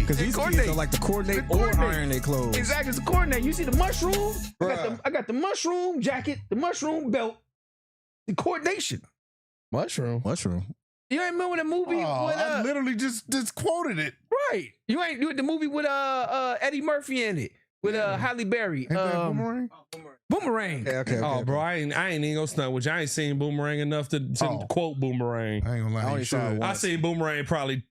Because these kids are like to coordinate or iron their clothes. Exactly, it's a coordinate. You see the mushroom? I got the mushroom jacket, the mushroom belt, the coordination. Mushroom. You ain't remember the movie? I literally just quoted it. Right. You ain't do the movie with Eddie Murphy in it with Halle Berry. Ain't that Boomerang? Boomerang. Okay. Oh, bro, I ain't even gonna stunt with you. I ain't seen Boomerang enough to quote Boomerang. I ain't gonna lie. I only saw it I once. seen Boomerang probably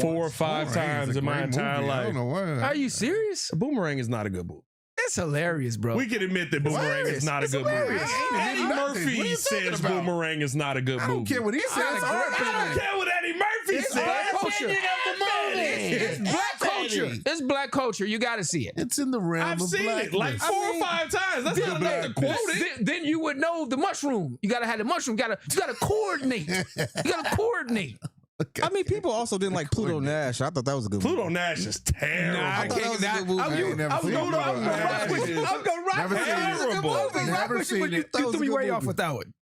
4 or 5 times in my entire life. I don't know why. Are you serious? Boomerang is not a good movie. It's hilarious, bro. We can admit that Boomerang is not a good movie. Eddie Murphy says Boomerang is not a good movie. I don't care what he says. I don't care what Eddie Murphy says. It's black culture. It's black culture. You got to see it. It's in the realm I've of seen it like 4 or 5 times. That's not enough to quote it. Then you would know the mushroom. You gotta have the mushroom. You gotta coordinate. You gotta coordinate. I mean, people also didn't like Pluto Nash. I thought that was a good movie. Pluto Nash is terrible. I thought that was a good movie. I ain't never seen it. I'm gonna rock Never with seen it. you. Never seen it. You threw me way off with that one.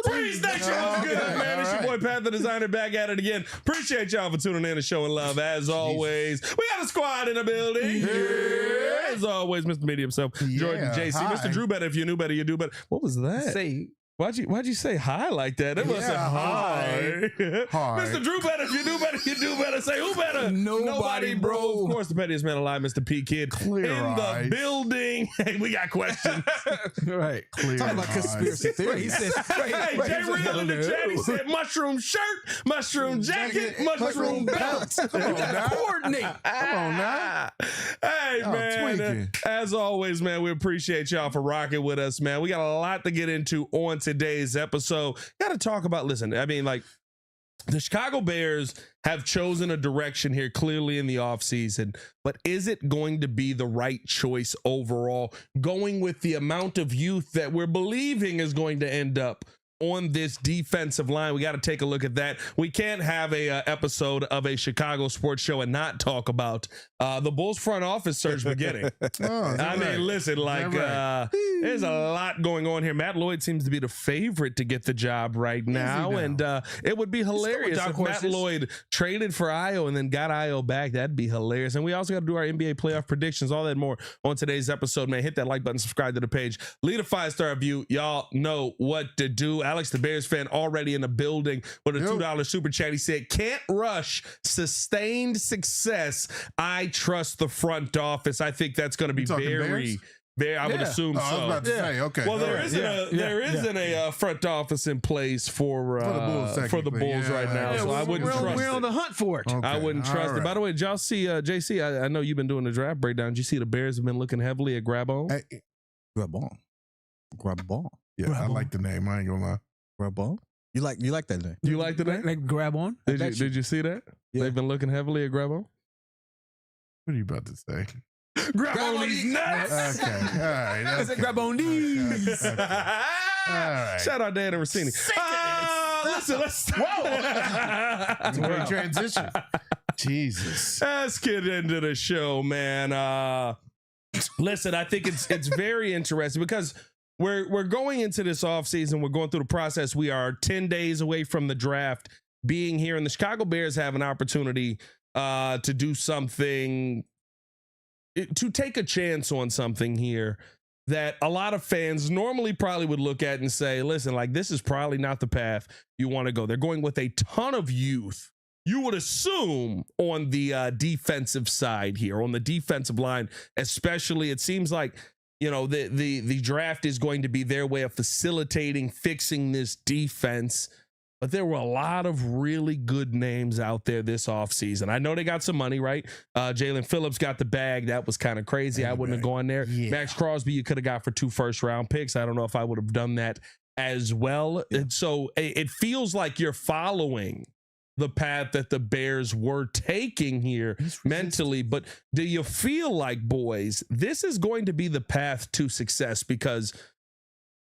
Praise that show was good, man. It's your boy Pat the Designer back at it again. Appreciate y'all for tuning in and showing love as always. We got a squad in the building. Yeah. As always, Mr. Media himself, Jordan JC, hi. Mr. Drew Better. If you knew better, you do better. What was that? Say Why'd you say hi like that? That must say hi. Hi. Mr. Drew Better. If you knew better, you do better. Say who better? Nobody, bro. Of course, the pettiest man alive, Mr. P Kid. Clear in eyes. the building. Hey, we got questions. right. Talking about conspiracy theories. He said, Hey, Jay Real in the chat, he said mushroom shirt, mushroom jacket, mushroom belt. Come on now. coordinate. Come on now. Hey, Y'all man. tweaking. As always, man, we appreciate y'all for rocking with us, man. We got a lot to get into on today's episode. Got to talk about, listen, I mean, like, the Chicago Bears have chosen a direction here clearly in the offseason, but is it going to be the right choice overall? Going with the amount of youth that we're believing is going to end up on this defensive line. We got to take a look at that. We can't have a episode of a Chicago sports show and not talk about the Bulls front office search beginning. I mean, listen, like there's a lot going on here. Matt Lloyd seems to be the favorite to get the job right now, and it would be hilarious if Matt Lloyd traded for Io and then got Io back. That'd be hilarious. And we also got to do our NBA playoff predictions, all that and more on today's episode. Man, hit that like button, subscribe to the page, leave a 5-star review. Y'all know what to do. Alex, the Bears fan, already in the building with a $2 super chat. He said, "Can't rush sustained success. I trust the front office." I think that's going to be very, I would assume so. I was about to say, okay. Well, there isn't a front office in place for the Bulls right now, so I wouldn't trust We're on the hunt for it. Okay. I wouldn't trust it. By the way, did y'all see, JC, I know you've been doing the draft breakdown. Did you see the Bears have been looking heavily at Grabon? Hey, Grab on. yeah, I like the name. I ain't gonna lie. Grab on. You like that name? You like the name? Like grab on. Did you see that? Yeah. They've been looking heavily at Grabon. What are you about to say? Grab on these nuts. Okay. All right. I said grab on these. All right. Shout out Dan and Rossini. Listen, let's It's a great transition. Jesus. Let's get into the show, man. Listen, I think it's very interesting because we're going into this offseason. We're going through the process. We are 10 days away from the draft being here, and the Chicago Bears have an opportunity to do something, to take a chance on something here that a lot of fans normally probably would look at and say, listen, like, this is probably not the path you want to go. They're going with a ton of youth. You would assume on the defensive side here, on the defensive line, especially. It seems like, you know, the draft is going to be their way of facilitating, fixing this defense. But there were a lot of really good names out there this offseason. I know they got some money, right? Jalen Phillips got the bag. That was kind of crazy. I wouldn't have gone there. Yeah. Max Crosby, you could have got for 2 first-round picks. I don't know if I would have done that as well. Yeah. And so it feels like you're following the path that the Bears were taking here mentally. But do you feel like, boys, this is going to be the path to success? Because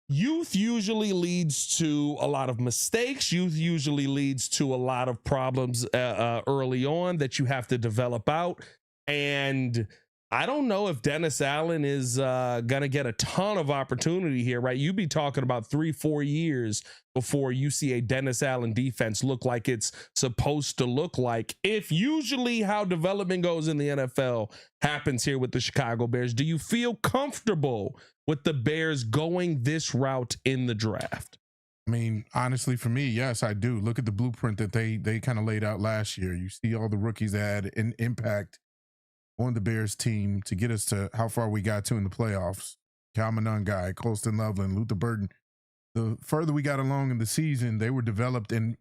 youth usually leads to a lot of mistakes. Youth usually leads to a lot of problems early on that you have to develop out. And I don't know if Dennis Allen is going to get a ton of opportunity here, right? You'd be talking about 3-4 years before you see a Dennis Allen defense look like it's supposed to look like. If usually how development goes in the NFL happens here with the Chicago Bears, do you feel comfortable with the Bears going this route in the draft? I mean, honestly, for me, yes, I do. Look at the blueprint that they kind of laid out last year. You see all the rookies that had an impact on the Bears team to get us to how far we got to in the playoffs. Cal Guy, Colston Loveland, Luther Burden. The further we got along in the season, they were developed and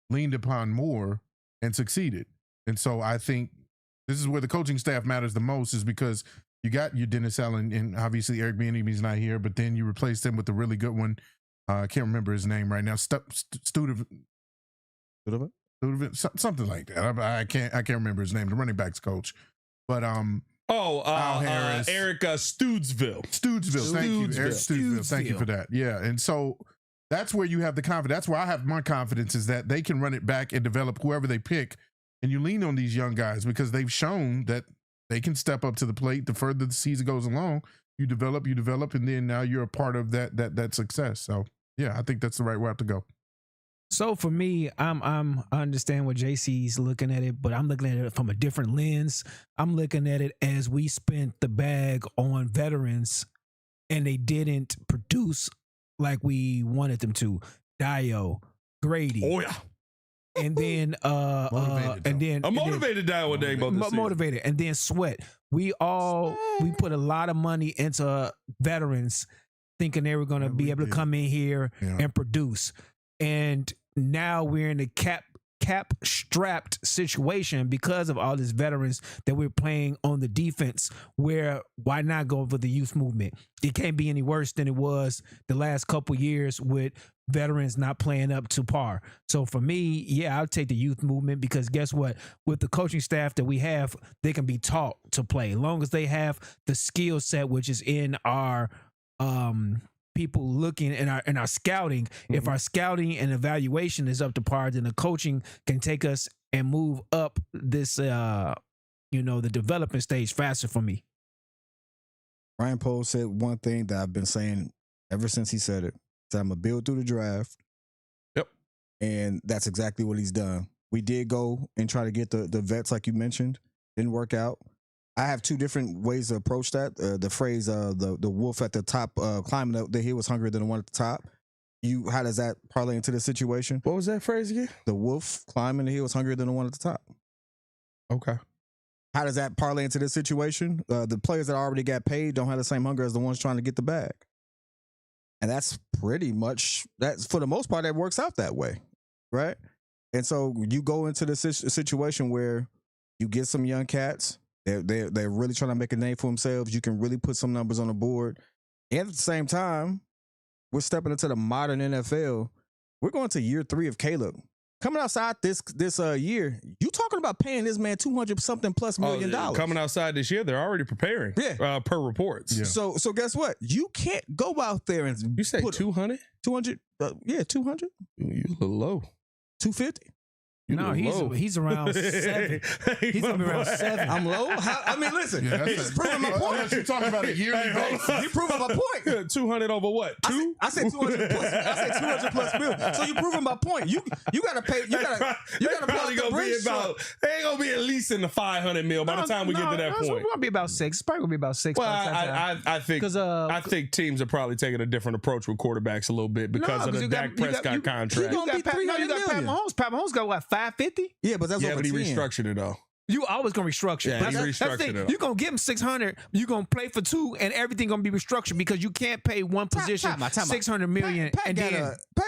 leaned upon more and succeeded. And so I think this is where the coaching staff matters the most, is because you got your Dennis Allen, and obviously Eric Bieniemy's not here, but then you replaced him with a really good one. I can't remember his name right now. Something like that. I can't remember his name. The running backs coach. But Al Harris, Eric Stoodsville. Thank you, Eric Stoodsville. Thank you for that. Yeah, and so that's where you have the confidence. That's where I have my confidence, is that they can run it back and develop whoever they pick, and you lean on these young guys because they've shown that they can step up to the plate. The further the season goes along, you develop, and then now you're a part of that success. So yeah, I think that's the right route to go. So for me, I understand what JC's looking at it, but I'm looking at it from a different lens. I'm looking at it as we spent the bag on veterans and they didn't produce like we wanted them to. Dio, Grady. Oh yeah. And then a motivated Dio one day, motivated, and then Sweat. We put a lot of money into veterans thinking they were going to be able to come in here and produce. And now we're in a cap strapped situation because of all these veterans that we're playing on the defense, where why not go for the youth movement? It can't be any worse than it was the last couple years with veterans not playing up to par. So for me, yeah, I'll take the youth movement, because guess what? With the coaching staff that we have, they can be taught to play. As long as they have the skill set, which is in our people looking in our scouting. Mm-hmm. If our scouting and evaluation is up to par, then the coaching can take us and move up this the development stage faster for me. Ryan Pohl said one thing that I've been saying ever since he said it. So I'm gonna build through the draft. Yep. And that's exactly what he's done. We did go and try to get the vets, like you mentioned. Didn't work out. I have two different ways to approach that. The phrase, the wolf at the top climbing the hill was hungrier than the one at the top. How does that parlay into the situation? What was that phrase again? The wolf climbing the hill was hungrier than the one at the top. Okay. How does that parlay into this situation? The players that already got paid don't have the same hunger as the ones trying to get the bag. And that's pretty much, for the most part, that works out that way, right? And so you go into the situation where you get some young cats. They're really trying to make a name for themselves. You can really put some numbers on the board. And at the same time, we're stepping into the modern NFL. We're going to year 3 of Caleb. Coming outside this year, you talking about paying this man $200+ million. Coming outside this year, they're already preparing. Yeah. Per reports. Yeah. So guess what? You can't go out there and you say 200? 200? Yeah, 200. You a little low. 250. No, he's around 7. He's gonna be around 7. I'm low. Listen, he's proving my point. You're talking about a yearly basis. You proving my point. 200 over what? 2? I said 200 plus. I said 200+ mil. So you proving my point. You gotta pay. You gotta probably gonna be about. They ain't gonna be at least in the 500 mil by the time we get to that point. It's gonna be about 6. It's probably gonna be about 6. Well, I think teams are probably taking a different approach with quarterbacks a little bit because of the Dak Prescott contract. You got Pat Mahomes. Pat Mahomes got what, 550? Yeah, but that's but he restructured it though. You always gonna restructure. Yeah, he restructured it. You're gonna give him 600. You're gonna play for 2, and everything gonna be restructured because you can't pay one position $600 million. Pat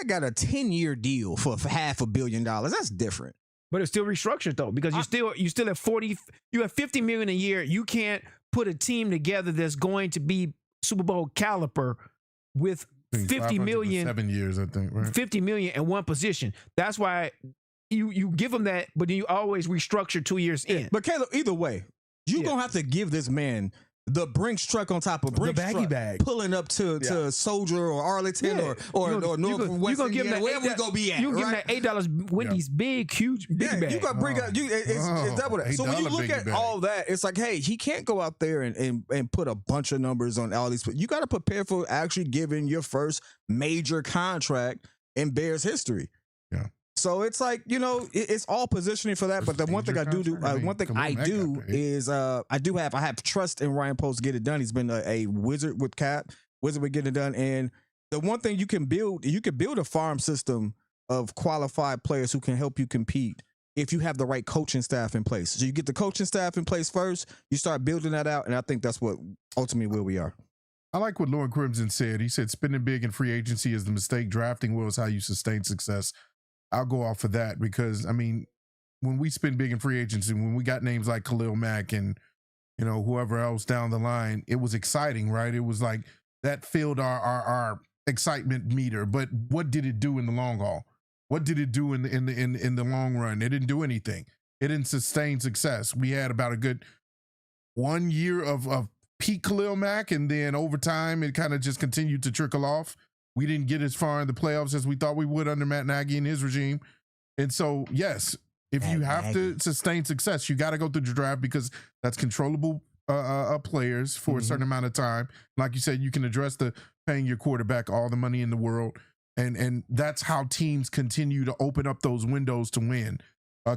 got a 10-year deal for $500 million. That's different. But it's still restructured though, because you still have 40. You have $50 million a year. You can't put a team together that's going to be Super Bowl caliber with $50 million. 7 years, I think. Right? $50 million in one position. That's why. You give him that, but then you always restructure 2 years in. But Caleb, either way, you're going to have to give this man the Brinks truck on top of Brinks baggy truck, bag. pulling up to Soldier or Arlington or North West Indiana, wherever we gonna be at. You give him that $8 Wendy's big, huge, big bag. You got to bring up. It's double that. So when you look at all that, it's like, hey, he can't go out there and put a bunch of numbers on all these. You got to prepare for actually giving your first major contract in Bears history. Yeah. So it's like, it's all positioning for that. But the one thing I do, is I have trust in Ryan Post to get it done. He's been a wizard with getting it done. And the one thing you can build a farm system of qualified players who can help you compete if you have the right coaching staff in place. So you get the coaching staff in place first, you start building that out, and I think that's what ultimately where we are. I like what Lauren Crimson said. He said spending big in free agency is the mistake. Drafting well is how you sustain success. I'll go off of that because, I mean, when we spend big in free agency, when we got names like Khalil Mack and, whoever else down the line, it was exciting, right? It was like that filled our excitement meter. But what did it do in the long haul? What did it do in the long run? It didn't do anything. It didn't sustain success. We had about a good 1 year of peak Khalil Mack, and then over time, it kind of just continued to trickle off. We didn't get as far in the playoffs as we thought we would under Matt Nagy and his regime. And so, yes, if you have to sustain success, you got to go through the draft because that's controllable players for a certain amount of time. Like you said, you can address the paying your quarterback all the money in the world. And that's how teams continue to open up those windows to win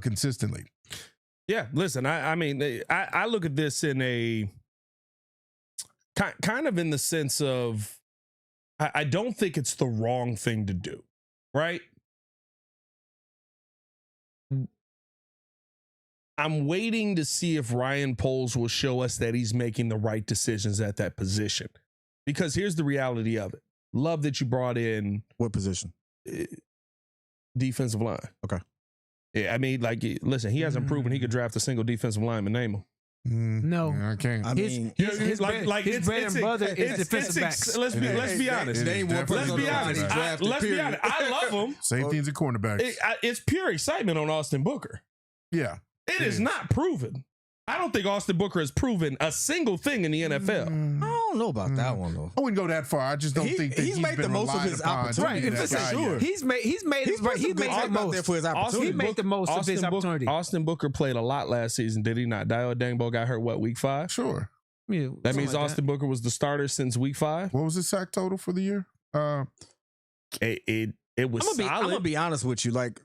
consistently. Yeah, listen, I mean, I look at this in a kind of in the sense of I don't think it's the wrong thing to do, right? I'm waiting to see if Ryan Poles will show us that he's making the right decisions at that position. Because here's the reality of it. Love that you brought in. What position? Defensive line. Okay. Yeah, I mean, like, listen, he hasn't proven he could draft a single defensive lineman. Name him. No, I can't. I mean, his bread and butter is defensive backs. Let's be honest. Let's be honest. I love him. Safeties and cornerbacks. It's pure excitement on Austin Booker. Yeah. It is not proven. I don't think Austin Booker has proven a single thing in the NFL. I don't know about that one though. I wouldn't go that far. I just don't think that he's made the most of his opportunity. Right, for sure. He's made the most for his opportunity. He made the most of his opportunity. Austin Booker played a lot last season, did he not? Dio Dangbo got hurt week 5? Sure. Yeah, that means Austin Booker was the starter since week 5. What was his sack total for the year? It was solid. I'm gonna be honest with you, like.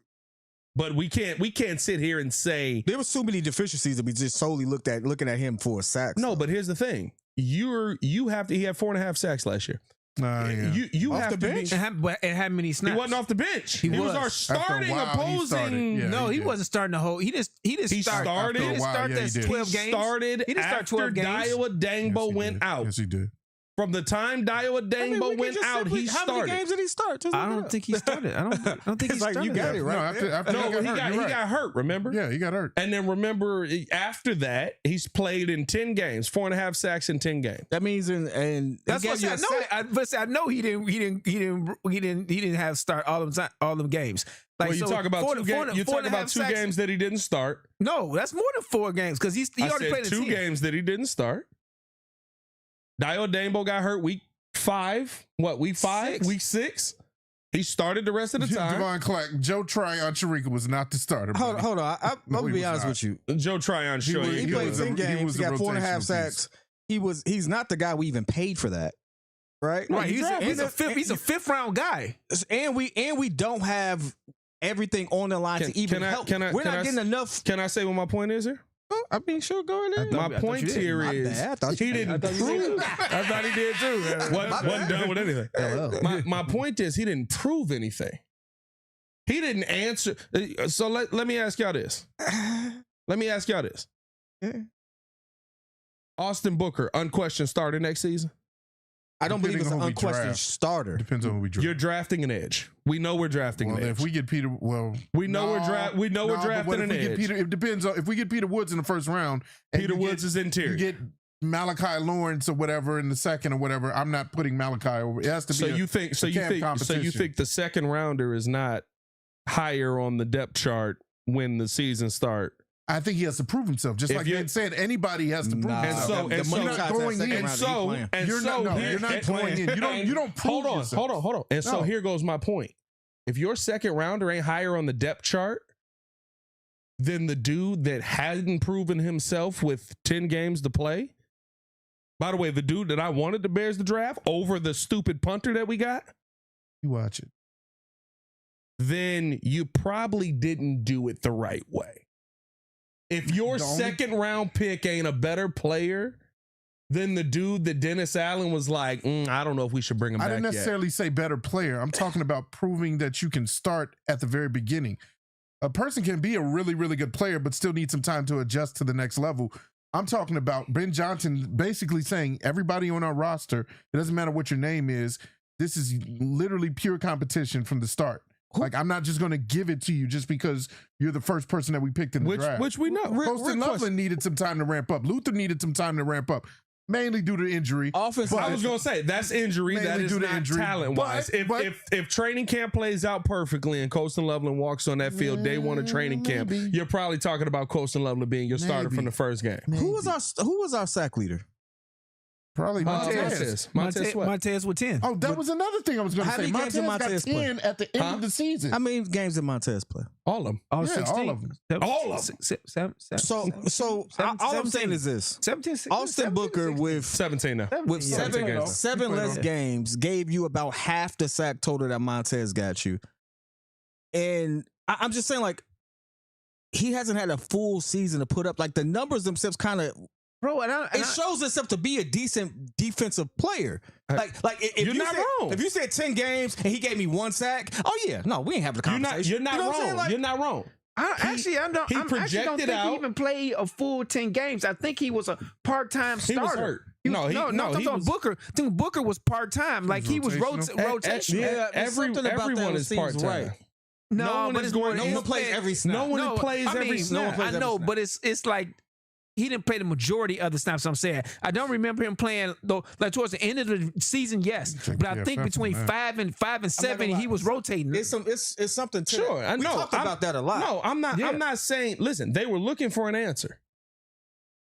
But we can't sit here and say there was so many deficiencies that we just solely looking at him for a sack. No, but here's the thing: he had 4.5 sacks last year. Yeah. You off have the to bench. And how many snaps? He wasn't off the bench. He was our starting opposing. opposing. No, he wasn't starting the whole. He didn't start. He didn't start that 12 games. Started He didn't start 12 games. Dio Dangbo went out. Yes, he did. From the time Dio Dangbo went out, he started. How many games did he start? I don't think he started. I don't think he started. You got it right. No, he got hurt. Remember? Yeah, he got hurt. And then remember, after that, he's played in 10 games, 4.5 sacks in 10 games. That means and that's what I know. He didn't have start all them games. Like, well, you talk about two games that he didn't start. No, that's more than 4 games because he already played 2 games that he didn't start. Dio Dangbo got hurt week 5. Week 5? Week 6? He started the rest of the time. Devon Clark, Joe Tryon-Chirica was not the starter. Hold on. I'm gonna be honest with you. Joe Tryon showed he played 10 games. He got 4.5 sacks. He's not the guy we even paid for that. Right? Right. He's a 5th round guy. And we don't have everything on the line to even help. We're not getting enough. Can I say what my point is here? I mean, sure, go ahead. My point here is he didn't prove. I thought he did too. Wasn't done with anything. My point is he didn't prove anything. He didn't answer. So let me ask y'all this. Yeah. Austin Booker, unquestioned starter next season? I don't believe it's an unquestioned starter. Depends on who we draft. You're drafting an edge. We know we're drafting an edge. If we get Peter, we're drafting an edge. It depends on if we get Peter Woods in the first round. Peter Woods is interior. You get Malachi Lawrence or whatever in the second or whatever. I'm not putting Malachi over. It has to be. So you think the second rounder is not higher on the depth chart when the season start I think he has to prove himself. Just like Ben said, anybody has to prove himself. You're not going in. You're not going in. You don't prove yourself. Hold on. And so here goes my point. If your second rounder ain't higher on the depth chart than the dude that hadn't proven himself with 10 games to play, by the way, the dude that I wanted the Bears to draft over the stupid punter that we got, you watch it, then you probably didn't do it the right way. If your second round pick ain't a better player than the dude that Dennis Allen was like, I don't know if we should bring him back. I didn't necessarily say better player. I'm talking about proving that you can start at the very beginning. A person can be a really, really good player, but still need some time to adjust to the next level. I'm talking about Ben Johnson basically saying everybody on our roster, it doesn't matter what your name is, this is literally pure competition from the start. Like, I'm not just going to give it to you just because you're the first person that we picked in the draft. Which we know. Poston Loveland needed some time to ramp up. Luther needed some time to ramp up. Mainly due to injury. I was going to say, that's injury. That is not talent-wise. If training camp plays out perfectly and Colston Loveland walks on that field day one of training camp, you're probably talking about Colston Loveland being your starter from the first game. Who was our sack leader? Probably Montez. Montez with 10. Oh, that was another thing I was going to say. Montez got 10 at the end of the season. How many games did Montez play? All of them. Oh, yeah, 16. all of them. All of them. So all I'm saying is this. 17, Austin Booker with 17 now. With seven less games gave you about half the sack total that Montez got you. And I'm just saying, like, he hasn't had a full season to put up. Like, the numbers themselves kind of... Bro, it shows itself to be a decent defensive player. Like if you're not wrong. If you said 10 games and he gave me one sack, oh yeah, no, we ain't having a conversation. You're not wrong. Like, you're not wrong. I actually don't think he even played a full 10 games. I think he was a part-time starter. He was hurt. Booker. I think Booker was part-time. Like, he was rotational. Yeah, everyone is part-time. Right. No one plays every snap. No one plays every snap. I know, but it's like, he didn't play the majority of the snaps. I'm saying I don't remember him playing though. Like, towards the end of the season, yes, but I think between 5 and 7, he was rotating. It's something. Sure, I know. We talked about that a lot. No, I'm not. Yeah. I'm not saying. Listen, they were looking for an answer.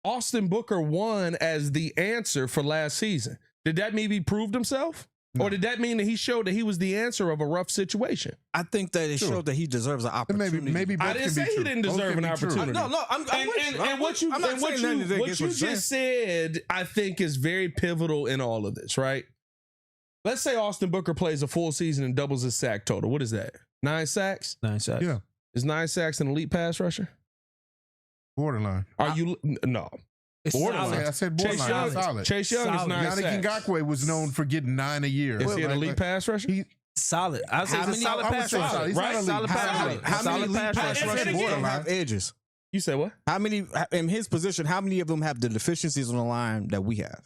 Austin Booker won as the answer for last season. Did that mean he proved himself? No. Or did that mean that he showed that he was the answer of a rough situation? I think that it showed that he deserves an opportunity. Maybe I didn't say he didn't deserve an opportunity. What you just said, I think, is very pivotal in all of this, right? Let's say Austin Booker plays a full season and doubles his sack total. What is that? 9 sacks? 9 sacks. Yeah. Is 9 sacks an elite pass rusher? Borderline. Are you? No. I said borderline. Solid. Chase Young is 9 sacks. Yannick Ngakoue was known for getting 9 a year. Is he an elite pass rusher? Solid. I say he's a solid pass rusher. Right? Solid pass rusher. How many elite pass rushers have edges? You said what? How many in his position? How many of them have the deficiencies on the line that we have?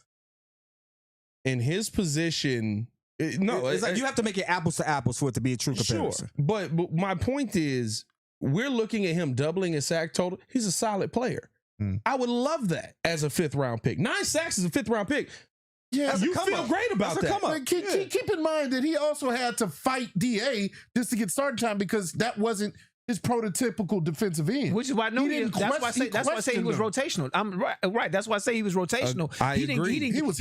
In his position, it's like you have to make it apples to apples for it to be a true comparison. Sure, but my point is, we're looking at him doubling his sack total. He's a solid player. I would love that as a 5th round pick. 9 sacks is a 5th round pick. Yeah, you feel great about that. Like, keep in mind that he also had to fight DA just to get starting time because that wasn't his prototypical defensive end. Which is why that's why I say he was rotational. I'm right. That's why I say he was rotational. I agree. He didn't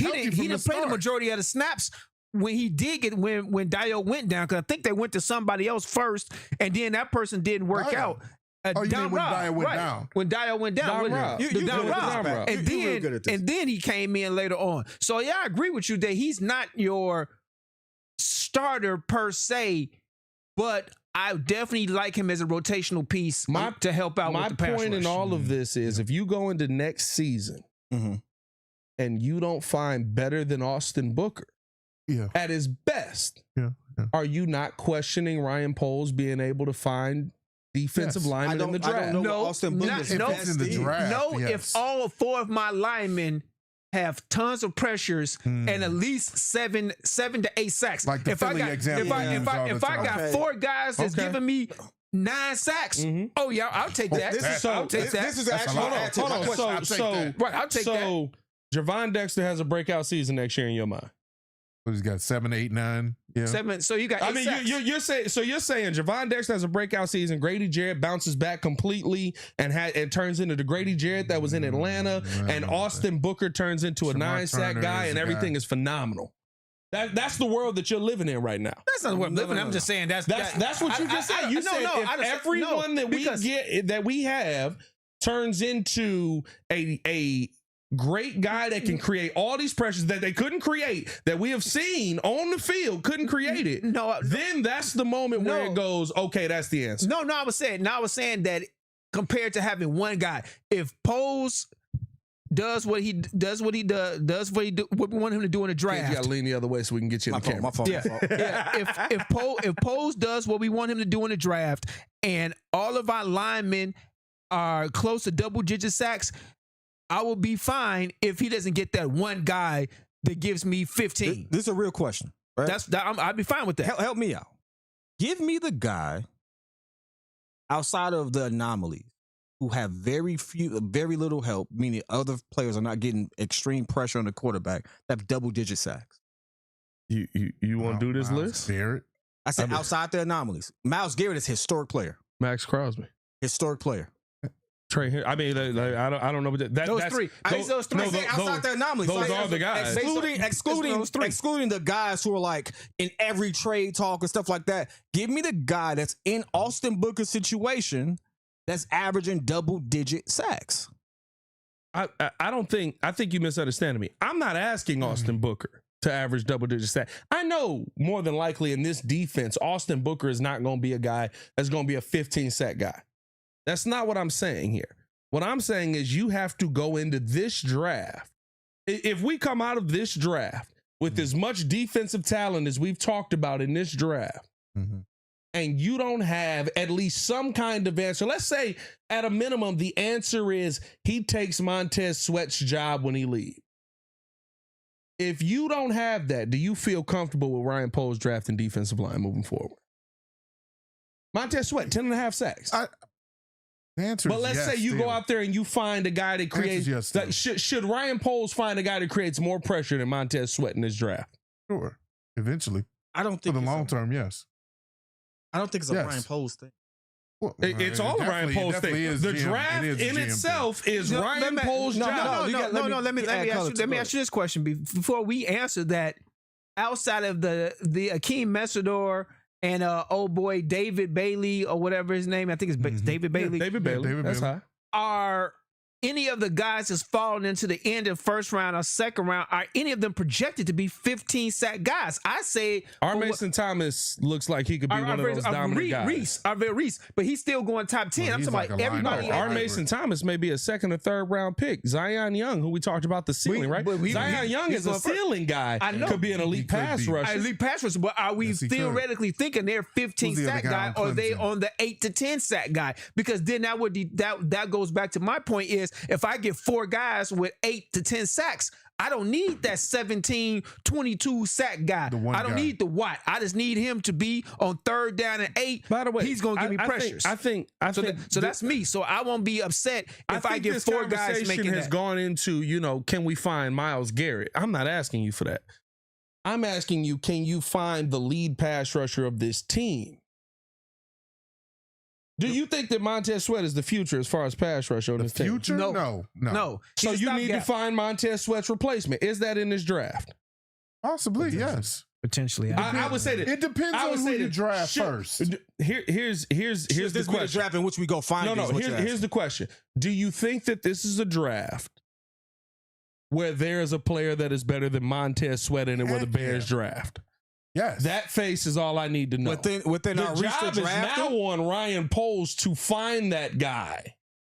play the majority of the snaps when he did get when Dio went down, because I think they went to somebody else first, and then that person didn't work out. When Dio went down? When Dio went down, and then he came in later on. So yeah, I agree with you that he's not your starter per se, but I definitely like him as a rotational piece to help out with the pass rush. My point in all of this is, if you go into next season and you don't find better than Austin Booker at his best, are you not questioning Ryan Poles being able to find defensive linemen in the draft? If all 4 of my linemen have tons of pressures and at least 7 to 8 sacks. Like the Philly example. If I got 4 guys that's giving me 9 sacks, oh yeah, I'll take that. I'll take that. This is actually hold on. I'll take that. Javon Dexter has a breakout season next year in your mind? He's got 7, 8, 9. Yeah. 7. So you got. I mean, you're saying Javon Dexter has a breakout season. Grady Jarrett bounces back completely and turns into the Grady Jarrett that was in Atlanta, and Austin Booker turns into a 9-sack guy, and everything is phenomenal. That's the world that you're living in right now. That's not what I'm living in. I'm just saying that's what you just said. You said if everyone that we have turns into a great guy that can create all these pressures that they couldn't create, that we have seen on the field, couldn't create it. Then that's the moment where it goes, okay, that's the answer. I was saying that compared to having one guy, if Poles does what we want him to do in the draft. You gotta lean the other way so we can get you in the camera. My fault. If Poles does what we want him to do in the draft, and all of our linemen are close to double-digit sacks, I will be fine if he doesn't get that one guy that gives me 15. This is a real question. Right? I'd be fine with that. Help me out. Give me the guy outside of the anomalies who have very little help, meaning other players are not getting extreme pressure on the quarterback, that have double-digit sacks. You want to do this list? Garrett. I said outside the anomalies. Myles Garrett is a historic player. Max Crosby. Historic player. Trey, I mean, I don't know, but those three. Those three. Outside the anomalies. Those are the guys. Excluding the guys who are like in every trade talk and stuff like that. Give me the guy that's in Austin Booker's situation that's averaging double-digit sacks. I think you misunderstanding me. I'm not asking Austin Booker to average double-digit sacks. I know more than likely in this defense, Austin Booker is not going to be a guy that's going to be a 15-sack guy. That's not what I'm saying here. What I'm saying is you have to go into this draft. If we come out of this draft with as much defensive talent as we've talked about in this draft, and you don't have at least some kind of answer, let's say at a minimum, the answer is he takes Montez Sweat's job when he leaves. If you don't have that, do you feel comfortable with Ryan Poles drafting defensive line moving forward? Montez Sweat, 10.5 sacks. The answer but let's say you go out there and you find a guy that creates. Should Ryan Poles find a guy that creates more pressure than Montez Sweat in this draft? Sure. Eventually. I don't think for the long term, yes. I don't think it's a Ryan Poles thing. Well, it's all a Ryan Poles thing. The draft in itself is Ryan Poles' job. No. Let me ask you this question before we answer that. Outside of the Akeem Messidor and old boy David Bailey or whatever his name, I think it's David Bailey. Yeah, David Bailey. That's high. Are any of the guys that's fallen into the end of first round or second round, are any of them projected to be 15-sack guys? I say Mason Thomas looks like he could be one of those dominant guys. Reese, but he's still going top 10. I'm talking about everybody. Mason Thomas may be a second or third round pick. Zion Young, who we talked about the ceiling, right? Zion Young is a ceiling guy. I know. Could be an elite pass rusher. Elite pass rusher, but are we theoretically thinking they're 15-sack guy or are they on the 8 to 10-sack guy? Because then that goes back to my point is if I get 4 guys with 8 to 10 sacks, I don't need that 17, 22 sack guy. I don't need the Watt. I just need him to be on 3rd down and 8. By the way, he's going to give me pressures. I think that's me. So I won't be upset if I get 4 guys making that. Has gone into, can we find Myles Garrett? I'm not asking you for that. I'm asking you, can you find the lead pass rusher of this team? Do you think that Montez Sweat is the future as far as pass rush on this team? Future? No. So you need to find Montez Sweat's replacement. Is that in this draft? Possibly, yes. Potentially. I would say that. It depends on who you draft first. Here's the question. The draft in which we go find here's the question. Do you think that this is a draft where there is a player that is better than Montez Sweat in it where the Bears draft? Yes. That face is all I need to know. Within the our job is now on Ryan Poles to find that guy.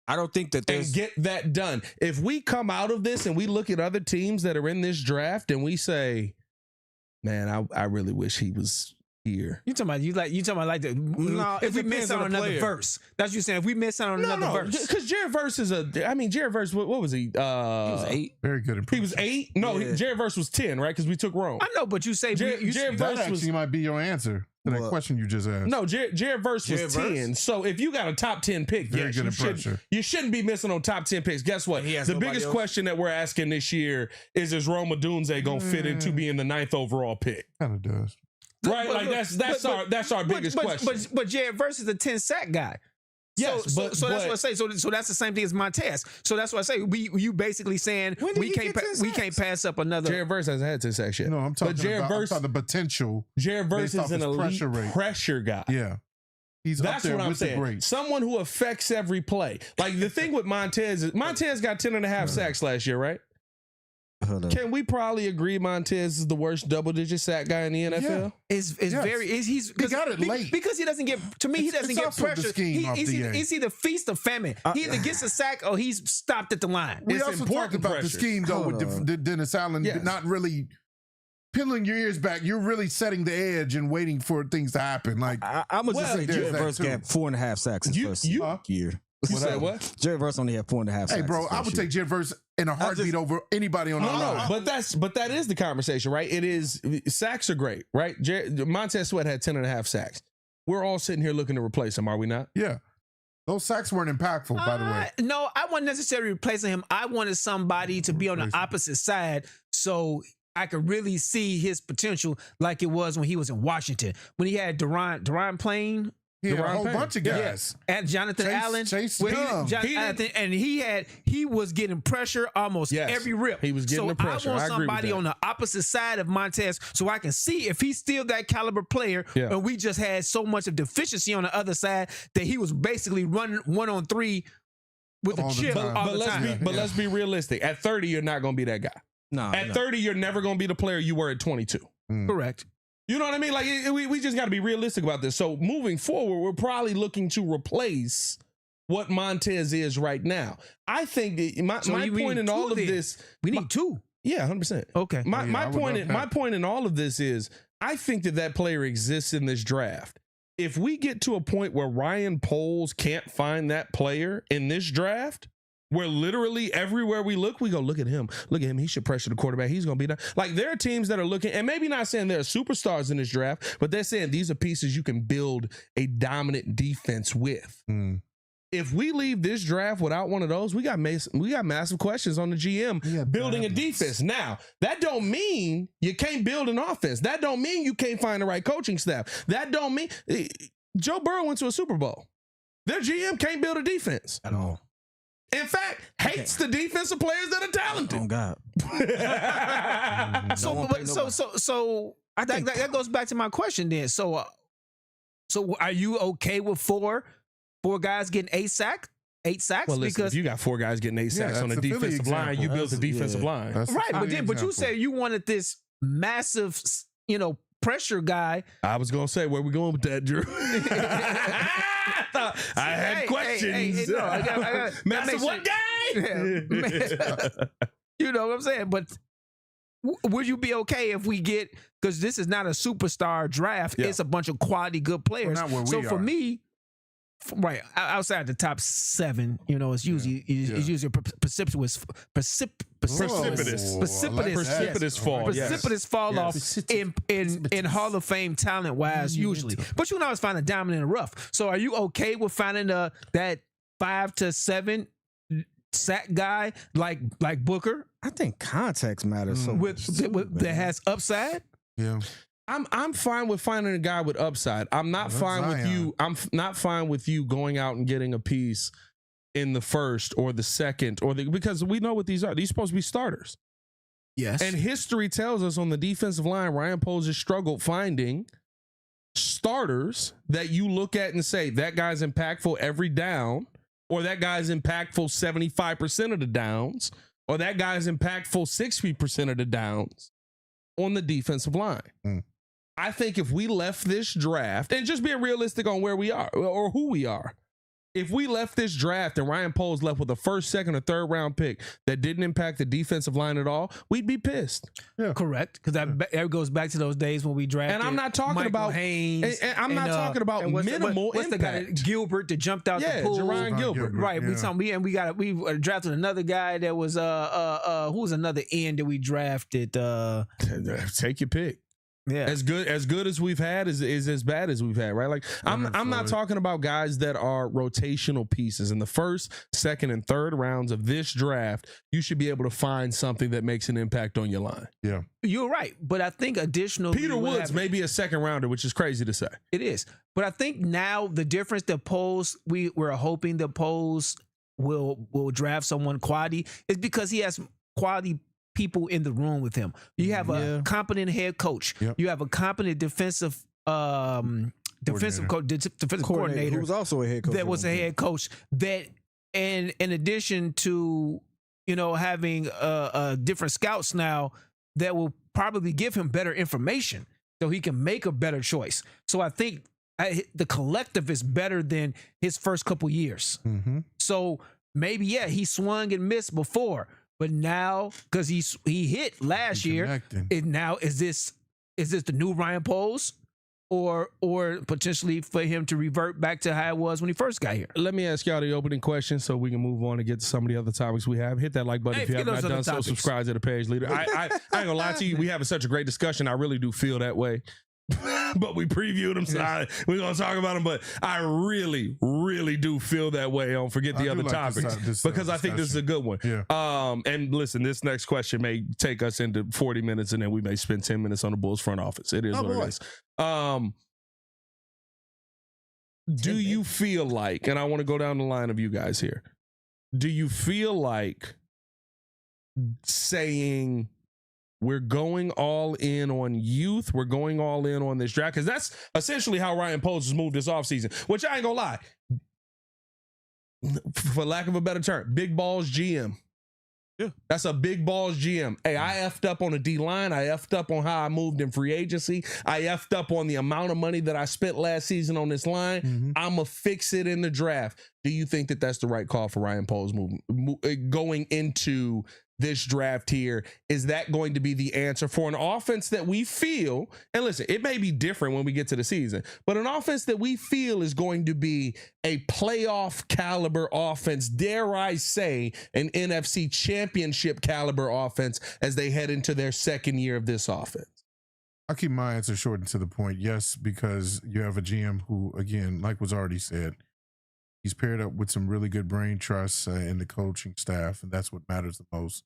I don't think that and get that done. If we come out of this and we look at other teams that are in this draft and we say, man, I really wish he was here. You talking about the if we miss out on another verse. That's what you're saying. If we miss out on another verse. Because Jared Verse is Jared Verse, what was he? He was 8. Very good. He was 8? No, Jared Verse was 10, right? Because we took Rome. I know, but you say Jared that Verse actually might be your answer. To that question you just asked. No, Jared Verse was 10. So if you got a top 10 pick, Very good you shouldn't be missing on top 10 picks. Guess what? The biggest question that we're asking this year is Rome Odunze going to fit into being the 9th overall pick? Kind of does. Right? That's our biggest question. But Jared Verse is a 10 sack guy. Yes, so that's what I say. So that's the same thing as Montez. So that's what I say. You basically saying we can't pass up another. Jared Verse hasn't had 10 sacks yet. No, I'm talking about the potential. Jared Verse is an elite pressure guy. Yeah. That's what I'm saying. Someone who affects every play. Like the thing with Montez is Montez got 10.5 sacks last year, right? Can we probably agree Montez is the worst double-digit sack guy in the NFL? Yeah. He got it late because he doesn't get. To me, he doesn't get pressure. He's either feast or famine. He either gets a sack or he's stopped at the line. We also talked about the scheme though with Dennis Allen not really peeling your ears back. You're really setting the edge and waiting for things to happen. Like I'm gonna just say Jared Verse got 4.5 sacks his first year. You said what? Jared Verse only had 4.5 sacks. Hey, bro, I would take Jared Verse in a heartbeat over anybody on the line. But that is the conversation, right? It is sacks are great, right? Montez Sweat had 10.5 sacks. We're all sitting here looking to replace him, are we not? Yeah. Those sacks weren't impactful, by the way. No, I wasn't necessarily replacing him. I wanted somebody to be on the opposite side so I could really see his potential like it was when he was in Washington. When he had Deron Payne. He had a whole bunch of guys. And Jonathan Allen. Chase Young. And he was getting pressure almost every rip. He was getting the pressure. I want somebody on the opposite side of Montez so I can see if he's still that caliber player and we just had so much of deficiency on the other side that he was basically running 1-on-3 with a chip all the time. But let's be realistic. At 30, you're not going to be that guy. No. At 30, you're never going to be the player you were at 22. Correct. You know what I mean? Like we just got to be realistic about this. So moving forward, we're probably looking to replace what Montez is right now. I think that my point in all of this, we need two. Yeah, 100%. Okay. My point in all of this is I think that player exists in this draft. If we get to a point where Ryan Poles can't find that player in this draft, where literally everywhere we look at him. Look at him. He should pressure the quarterback. He's going to be there. Like there are teams that are looking, and maybe not saying there are superstars in this draft, but they're saying these are pieces you can build a dominant defense with. If we leave this draft without one of those, we got massive questions on the GM building a defense. Now, that don't mean you can't build an offense. That don't mean you can't find the right coaching staff. That don't mean Joe Burrow went to a Super Bowl. Their GM can't build a defense at all. In fact, hates the defensive players that are talented. Oh God. So I think that goes back to my question then. So are you okay with four guys getting 8 sacks? 8 sacks? Well, listen, if you got 4 guys getting 8 sacks on the defensive line, you built the defensive line. Right, but you said you wanted this massive, pressure guy. I was gonna say, where we going with that, Drew? I had questions. I got massive what guy? You know what I'm saying? But would you be okay if we get, because this is not a superstar draft, it's a bunch of quality good players. Well, not where we so are. for me, right outside the top 7 , it's usually precipitous fall off in Hall of Fame talent wise usually. But you can always find a diamond in the rough. So are you okay with finding that 5 to 7 sack guy like Booker? I think context matters so much. That has upside. Yeah. I'm fine with finding a guy with upside. I'm not fine with you. I'm not fine with you going out and getting a piece in the first or the second because we know what these are. These are supposed to be starters. Yes. And history tells us on the defensive line, Ryan Poles has struggled finding starters that you look at and say that guy's impactful every down, or that guy's impactful 75% of the downs, or that guy's impactful 60% of the downs on the defensive line. I think if we left this draft, and just being realistic on where we are or who we are, if we left this draft and Ryan Poles left with a first, second, or third round pick that didn't impact the defensive line at all, we'd be pissed. Yeah. Correct. Because that goes back to those days when we drafted. And I'm not talking Michael about Haynes. And I'm not talking about minimal what's impact. The guy Gilbert that jumped out the pool? Jerron Gilbert. Right. Yeah. We drafted another guy that was who was another end that we drafted. Take your pick. Yeah. As good as we've had is as bad as we've had, right? Like I'm not talking about guys that are rotational pieces. In the first, second, and third rounds of this draft, you should be able to find something that makes an impact on your line. Yeah. You're right. But I think additionally, Peter Woods may be a second rounder, which is crazy to say. It is. But I think now the difference that Poles, we're hoping that Poles will draft someone quality is because he has quality people in the room with him. You have a competent head coach. Yep. You have a competent defensive coordinator who was also a head coach. That was a head coach. That, and in addition to having different scouts now that will probably give him better information so he can make a better choice. So I think the collective is better than his first couple years. Mm-hmm. So maybe he swung and missed before, but now because he hit last year, is this the new Ryan Poles, or potentially for him to revert back to how it was when he first got here? Let me ask y'all the opening question so we can move on and get to some of the other topics we have. Hit that like button if you have not done so. Subscribe to the page, leader. I ain't gonna lie to you. We having such a great discussion. I really do feel that way. But we previewed them, so we're going to talk about them. But I really, really do feel that way on forget the other topics because I think this is a good one. Yeah. And listen, this next question may take us into 40 minutes, and then we may spend 10 minutes on the Bulls front office. It is what it is. Do you feel like, and I want to go down the line of you guys here, do you feel like saying we're going all in on youth, we're going all in on this draft? Because that's essentially how Ryan Poles has moved this offseason, which I ain't gonna lie, for lack of a better term, big balls GM. Yeah. That's a big balls GM. Hey, I effed up on the D-line. I effed up on how I moved in free agency. I effed up on the amount of money that I spent last season on this line. Mm-hmm. I'm going to fix it in the draft. Do you think that that's the right call for Ryan Poles going into this draft here? Is that going to be the answer for an offense that we feel, and listen, it may be different when we get to the season, but an offense that we feel is going to be a playoff caliber offense, dare I say, an NFC championship caliber offense as they head into their second year of this offense? I'll keep my answer short and to the point. Yes, because you have a GM who, again, like was already said, he's paired up with some really good brain trust in the coaching staff, and that's what matters the most.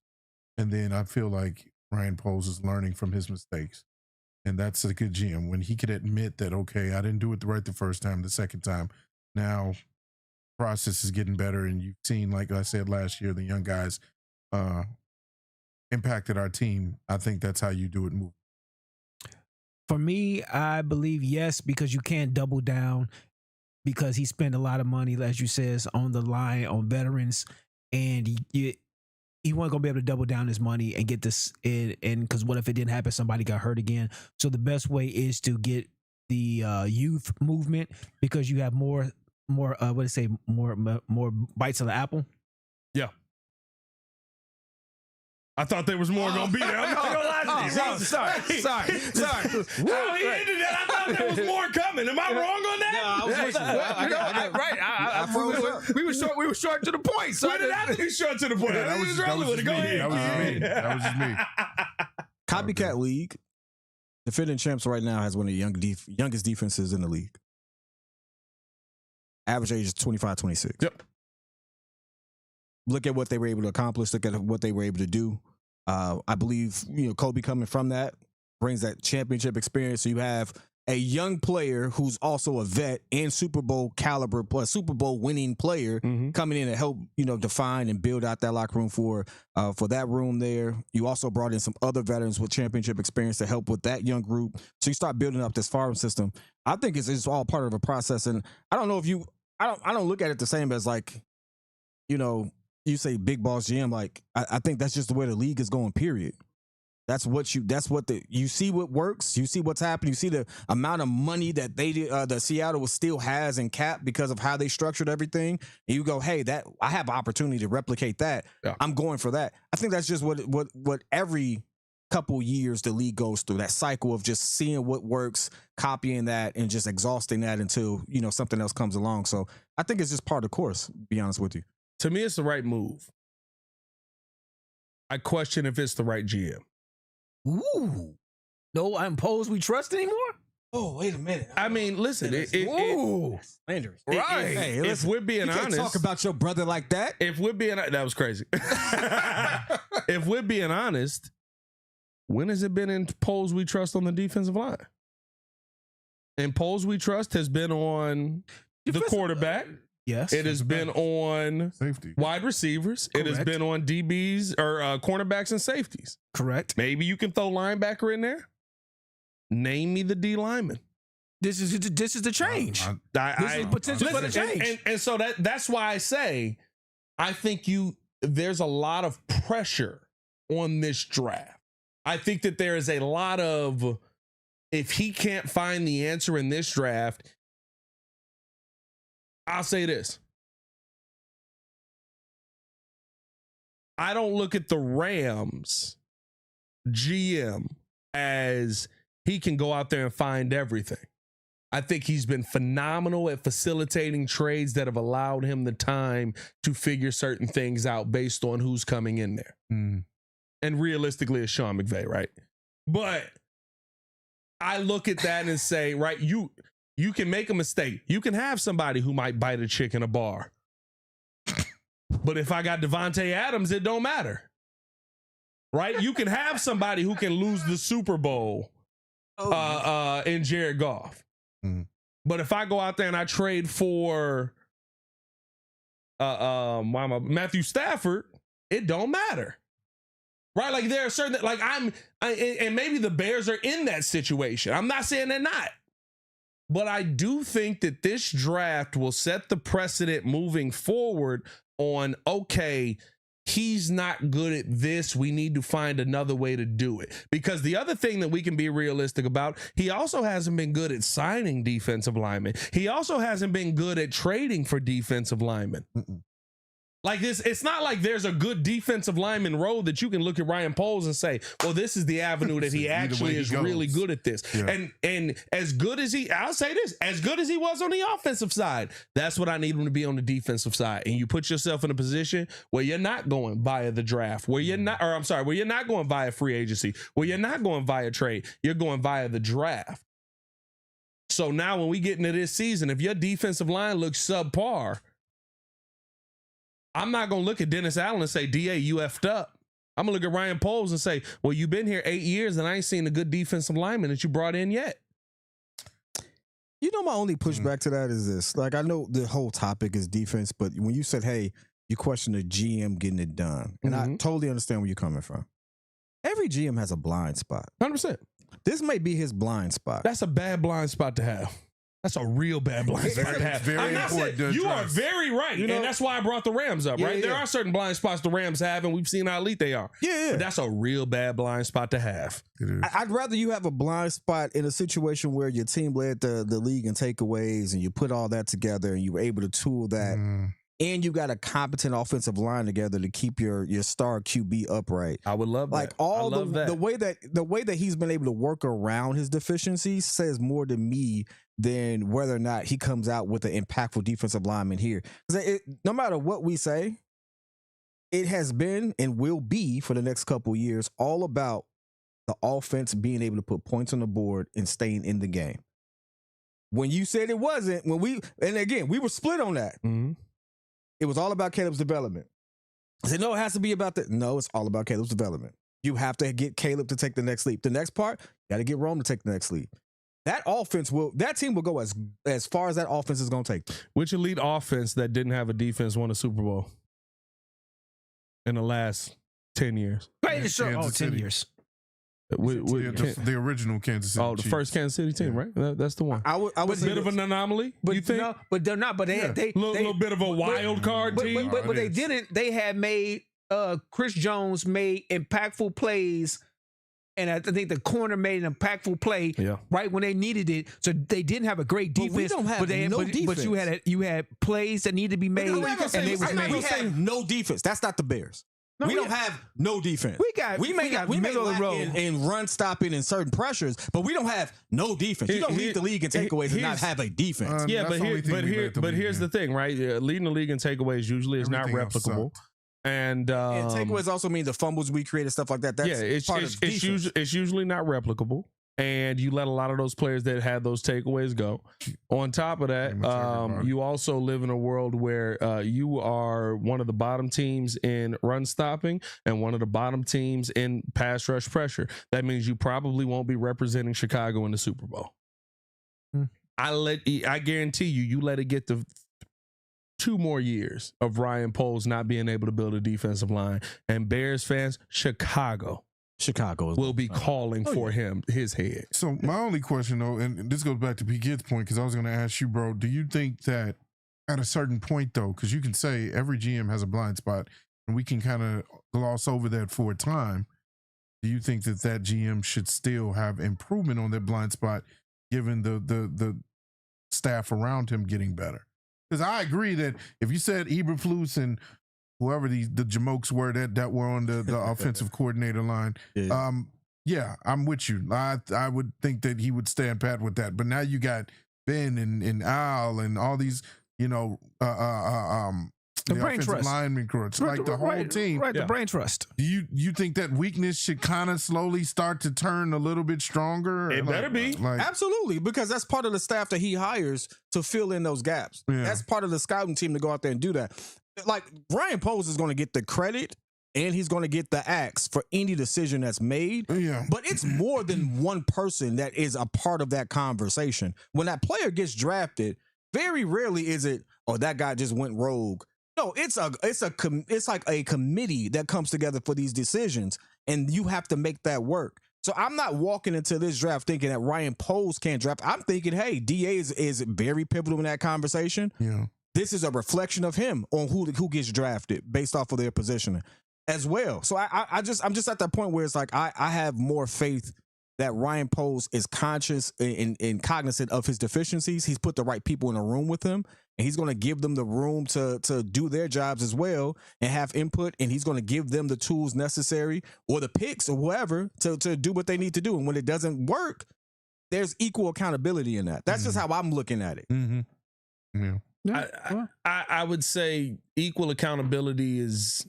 And then I feel like Ryan Poles is learning from his mistakes, and that's a good GM when he could admit that, okay, I didn't do it right the first time, the second time. Now, process is getting better, and you've seen, like I said last year, the young guys impacted our team. I think that's how you do it. Move. For me, I believe yes, because you can't double down, because he spent a lot of money, as you says, on the line, on veterans, and he wasn't going to be able to double down his money and get this in. And because what if it didn't happen? Somebody got hurt again. So the best way is to get the youth movement, because you have more bites of the apple. Yeah. I thought there was more going to be there. I'm not going to lie to you. Sorry. How he ended that, I thought there was more coming. Am I wrong on that? No, I was listening. We were short to the point. So Where did I be short to the point? Yeah, that was just me. Copycat league. Defending champs right now has one of the youngest defenses in the league. Average age is 25, 26. Yep. Look at what they were able to accomplish. Look at what they were able to do. I believe, Kobe coming from that brings that championship experience. So you have a young player who's also a vet and Super Bowl caliber, plus Super Bowl winning player coming in to help, define and build out that locker room for that room there. You also brought in some other veterans with championship experience to help with that young group. So you start building up this farm system. I think it's all part of a process. And I don't know if I don't look at it the same as like, you say big boss GM, like I think that's just the way the league is going, period. You see what works, you see what's happening, you see the amount of money that the Seattle still has in cap because of how they structured everything. And you go, hey, that I have an opportunity to replicate that. Yeah. I'm going for that. I think that's just what every couple years the league goes through, that cycle of just seeing what works, copying that, and just exhausting that until, something else comes along. So I think it's just part of the course, to be honest with you. To me, it's the right move. I question if it's the right GM. Ooh. No, I'm Poles we trust anymore. Oh, wait a minute. I mean, listen, Slanderous. Right. Hey, if listen, we're being you can't honest, talk about your brother like that. if we're being, that was crazy. If we're being honest, when has it been in polls we trust on the defensive line? And polls we trust has been on the quarterback. Yes. It has been on Safety. wide receivers. It has Correct. been on DBs or cornerbacks and safeties. Correct. Maybe you can throw linebacker in there. Name me the D lineman. This is the change. This is potential for the change. And so that's why I say I think there's a lot of pressure on this draft. I think that there is a lot of, if he can't find the answer in this draft, I'll say this. I don't look at the Rams GM as he can go out there and find everything. I think he's been phenomenal at facilitating trades that have allowed him the time to figure certain things out based on who's coming in there. And realistically, it's Sean McVay, right? But I look at that and say, right, you can make a mistake. You can have somebody who might bite a chick in a bar. But if I got Devontae Adams, it don't matter. Right? You can have somebody who can lose the Super Bowl in Jared Goff. But if I go out there and I trade for Matthew Stafford, it don't matter. Right? Like there are certain, like and maybe the Bears are in that situation. I'm not saying they're not. But I do think that this draft will set the precedent moving forward on, okay, he's not good at this. We need to find another way to do it. Because the other thing that we can be realistic about, he also hasn't been good at signing defensive linemen. He also hasn't been good at trading for defensive linemen. Like this, it's not like there's a good defensive lineman road that you can look at Ryan Poles and say, well, this is the avenue that he actually is really good at this. Yeah. And as good as I'll say this, as good as he was on the offensive side, that's what I need him to be on the defensive side. And you put yourself in a position where you're not going via the draft, where you're not going via free agency, where you're not going via trade, you're going via the draft. So now when we get into this season, if your defensive line looks subpar, I'm not going to look at Dennis Allen and say, DA, you effed up. I'm going to look at Ryan Poles and say, well, you've been here 8 years and I ain't seen a good defensive lineman that you brought in yet. You know, my only pushback to that is this. Like, I know the whole topic is defense, but when you said, hey, you question the GM getting it done, and I totally understand where you're coming from. Every GM has a blind spot. 100%. This may be his blind spot. That's a bad blind spot to have. That's a real bad blind spot to have. Very important. You are very right. And that's why I brought the Rams up, right? There are certain blind spots the Rams have, and we've seen how elite they are. But that's a real bad blind spot to have. I'd rather you have a blind spot in a situation where your team led the league in takeaways and you put all that together and you were able to tool that. And you got a competent offensive line together to keep your star QB upright. I would love that. Like the way that he's been able to work around his deficiencies says more to me than whether or not he comes out with an impactful defensive lineman here. No matter what we say, it has been and will be for the next couple of years all about the offense being able to put points on the board and staying in the game. When you said it wasn't, we were split on that. It was all about Caleb's development. I said, no, it has to be about that. No, it's all about Caleb's development. You have to get Caleb to take the next leap. The next part, you got to get Rome to take the next leap. That team will go as far as that offense is going to take them. Which elite offense that didn't have a defense won a Super Bowl in the last 10 years? Greatest show. 10 years. The original Kansas City. Oh, the first Kansas City team, right? That's the one. I was a bit of an anomaly, but you think? No, but they're not. But they little bit of a wild card team. But they didn't. They had made Chris Jones made impactful plays, and I think the corner made an impactful play right when they needed it. So they didn't have a great defense. But we don't have defense. But you had plays that needed to be made, and they was made. We have no defense. That's not the Bears. No, we don't have no defense. We may lack in run stopping and certain pressures, but we don't have no defense. You don't lead the league in takeaways and not have a defense. But here's the thing, right? Leading the league in takeaways usually is not replicable. And takeaways also mean the fumbles we create and stuff like that. That's it's usually not replicable. and you let a lot of those players that had those takeaways go. On top of that, you also live in a world where you are one of the bottom teams in run stopping and one of the bottom teams in pass rush pressure. That means you probably won't be representing Chicago in the Super Bowl. I guarantee you let it get to 2 more years of Ryan Poles not being able to build a defensive line, and Bears fans, Chicago will be calling for his head. So my only question though, and this goes back to P. Kidd's point, because I was going to ask you, bro, do you think that at a certain point though, because you can say every GM has a blind spot, and we can kind of gloss over that for a time, do you think that GM should still have improvement on that blind spot, given the staff around him getting better? Because I agree that if you said Eberflus and whoever the jamokes were that were on the offensive coordinator line, I'm with you. I would think that he would stand pat with that. But now you got Ben and Al and all these, the brain trust, lineman crutch, like the whole team, right? The brain trust. Do you think that weakness should kind of slowly start to turn a little bit stronger? It better be. Absolutely, because that's part of the staff that he hires to fill in those gaps. Yeah. That's part of the scouting team to go out there and do that. Like, Ryan Poles is going to get the credit and he's going to get the axe for any decision that's made. Yeah. But it's more than one person that is a part of that conversation. When that player gets drafted, very rarely is it, oh, that guy just went rogue. No, it's like a committee that comes together for these decisions, and you have to make that work. So I'm not walking into this draft thinking that Ryan Poles can't draft. I'm thinking, hey, DA is very pivotal in that conversation. Yeah. This is a reflection of him on who gets drafted based off of their positioning as well. So I'm just at that point where it's like I have more faith that Ryan Poles is conscious and cognizant of his deficiencies. He's put the right people in a room with him, and he's going to give them the room to do their jobs as well and have input, and he's going to give them the tools necessary or the picks or whatever to do what they need to do. And when it doesn't work, there's equal accountability in that. That's just how I'm looking at it. Mm-hmm. Yeah. I would say equal accountability is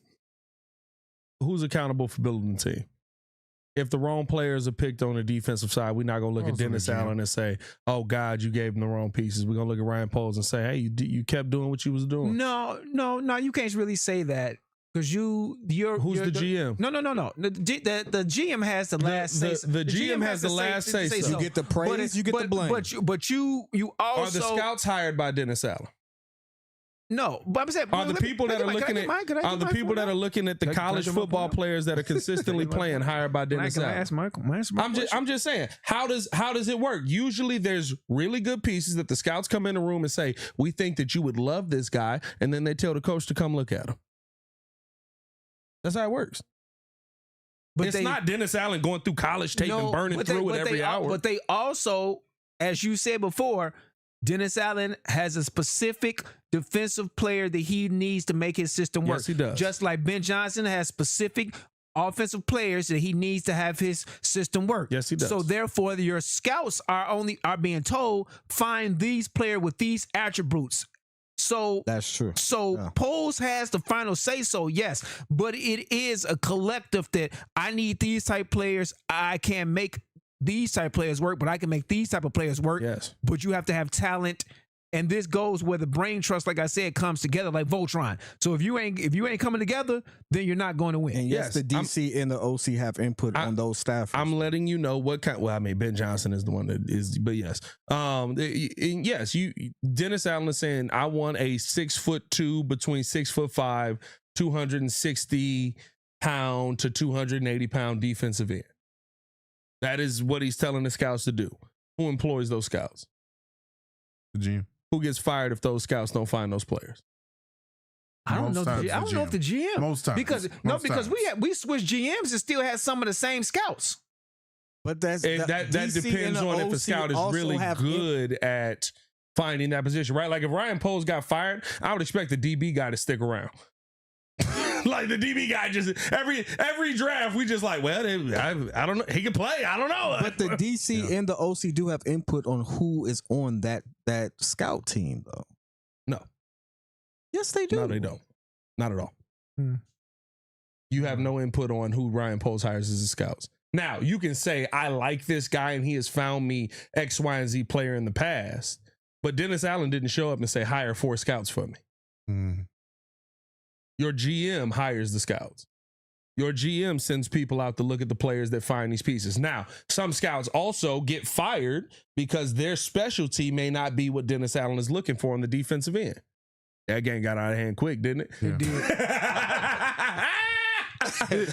who's accountable for building the team. If the wrong players are picked on the defensive side, we're not going to look at Dennis Allen and say, oh, God, you gave him the wrong pieces. We're going to look at Ryan Poles and say, hey, you kept doing what you was doing. No, you can't really say that. Because you're who's the GM? No. The GM has the last say. The GM has the last say. So. You get the praise, you get the blame. But you also are the scouts hired by Dennis Allen? No, but I'm saying, are the people that are looking at the college football players that are consistently playing hired by Dennis Allen? Can I ask Michael? I'm just saying, how does it work? Usually, there's really good pieces that the scouts come in the room and say, we think that you would love this guy, and then they tell the coach to come look at him. That's how it works. But it's not Dennis Allen going through college tape and burning through it every hour. But they also, as you said before, Dennis Allen has a specific defensive player that he needs to make his system work. Yes, he does. Just like Ben Johnson has specific offensive players that he needs to have his system work. Yes, he does. So therefore, your scouts are being told, find these players with these attributes. So that's true. So Poles has the final say so, yes, but it is a collective that I need these type players. I can't make these type of players work, but I can make these type of players work. Yes. But you have to have talent. And this goes where the brain trust, like I said, comes together like Voltron. So if you ain't coming together, then you're not going to win. And yes, the DC and the OC have input on those staffers. I'm letting you know what kind. Well, I mean, Ben Johnson is the one that is, but yes, yes, Dennis Allen is saying I want a 6'2" between 6'5", 260 pound to 280 pound defensive end. That is what he's telling the scouts to do. Who employs those scouts? The GM. Who gets fired if those scouts don't find those players? I don't know if the GM. Most times. Because we switched GMs and still had some of the same scouts. But that depends on if a scout is really good at finding that position, right? Like if Ryan Poles got fired, I would expect the DB guy to stick around. Like the DB guy just every draft we just like, well, I don't know, he can play, I don't know. But the DC and the OC do have input on who is on that scout team, though. No. Yes, they do. No, they don't. Not at all. You have no input on who Ryan Poles hires as his scouts. Now, you can say, I like this guy and he has found me X, Y, and Z player in the past. But Dennis Allen didn't show up and say, hire 4 scouts for me. Mm. Your GM hires the scouts. Your GM sends people out to look at the players that find these pieces. Now, some scouts also get fired because their specialty may not be what Dennis Allen is looking for on the defensive end. That game got out of hand quick, didn't it? Yeah. It did.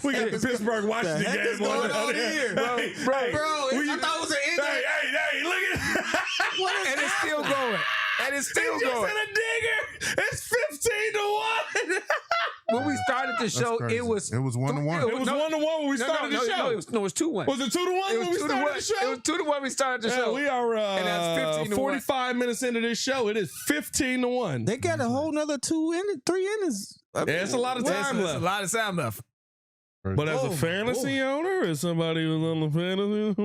We got the Pittsburgh Washington game on here, bro. I thought it was an English. Hey, look at And it's still going. And it's still He just going. hit a digger. It's 15-1. When we started the show, crazy. it was 1-1. It was 1-1 when we started the show. No, it was 2-1. Was it 2-1 when we started the show? It was 2-1 when we started the show. We are And that's 15-1. 45 minutes into this show. It is 15-1. They got a whole nother 3 innings. It's a lot of time There's left. a lot of time left. But as a fantasy owner, as somebody who's on the fantasy,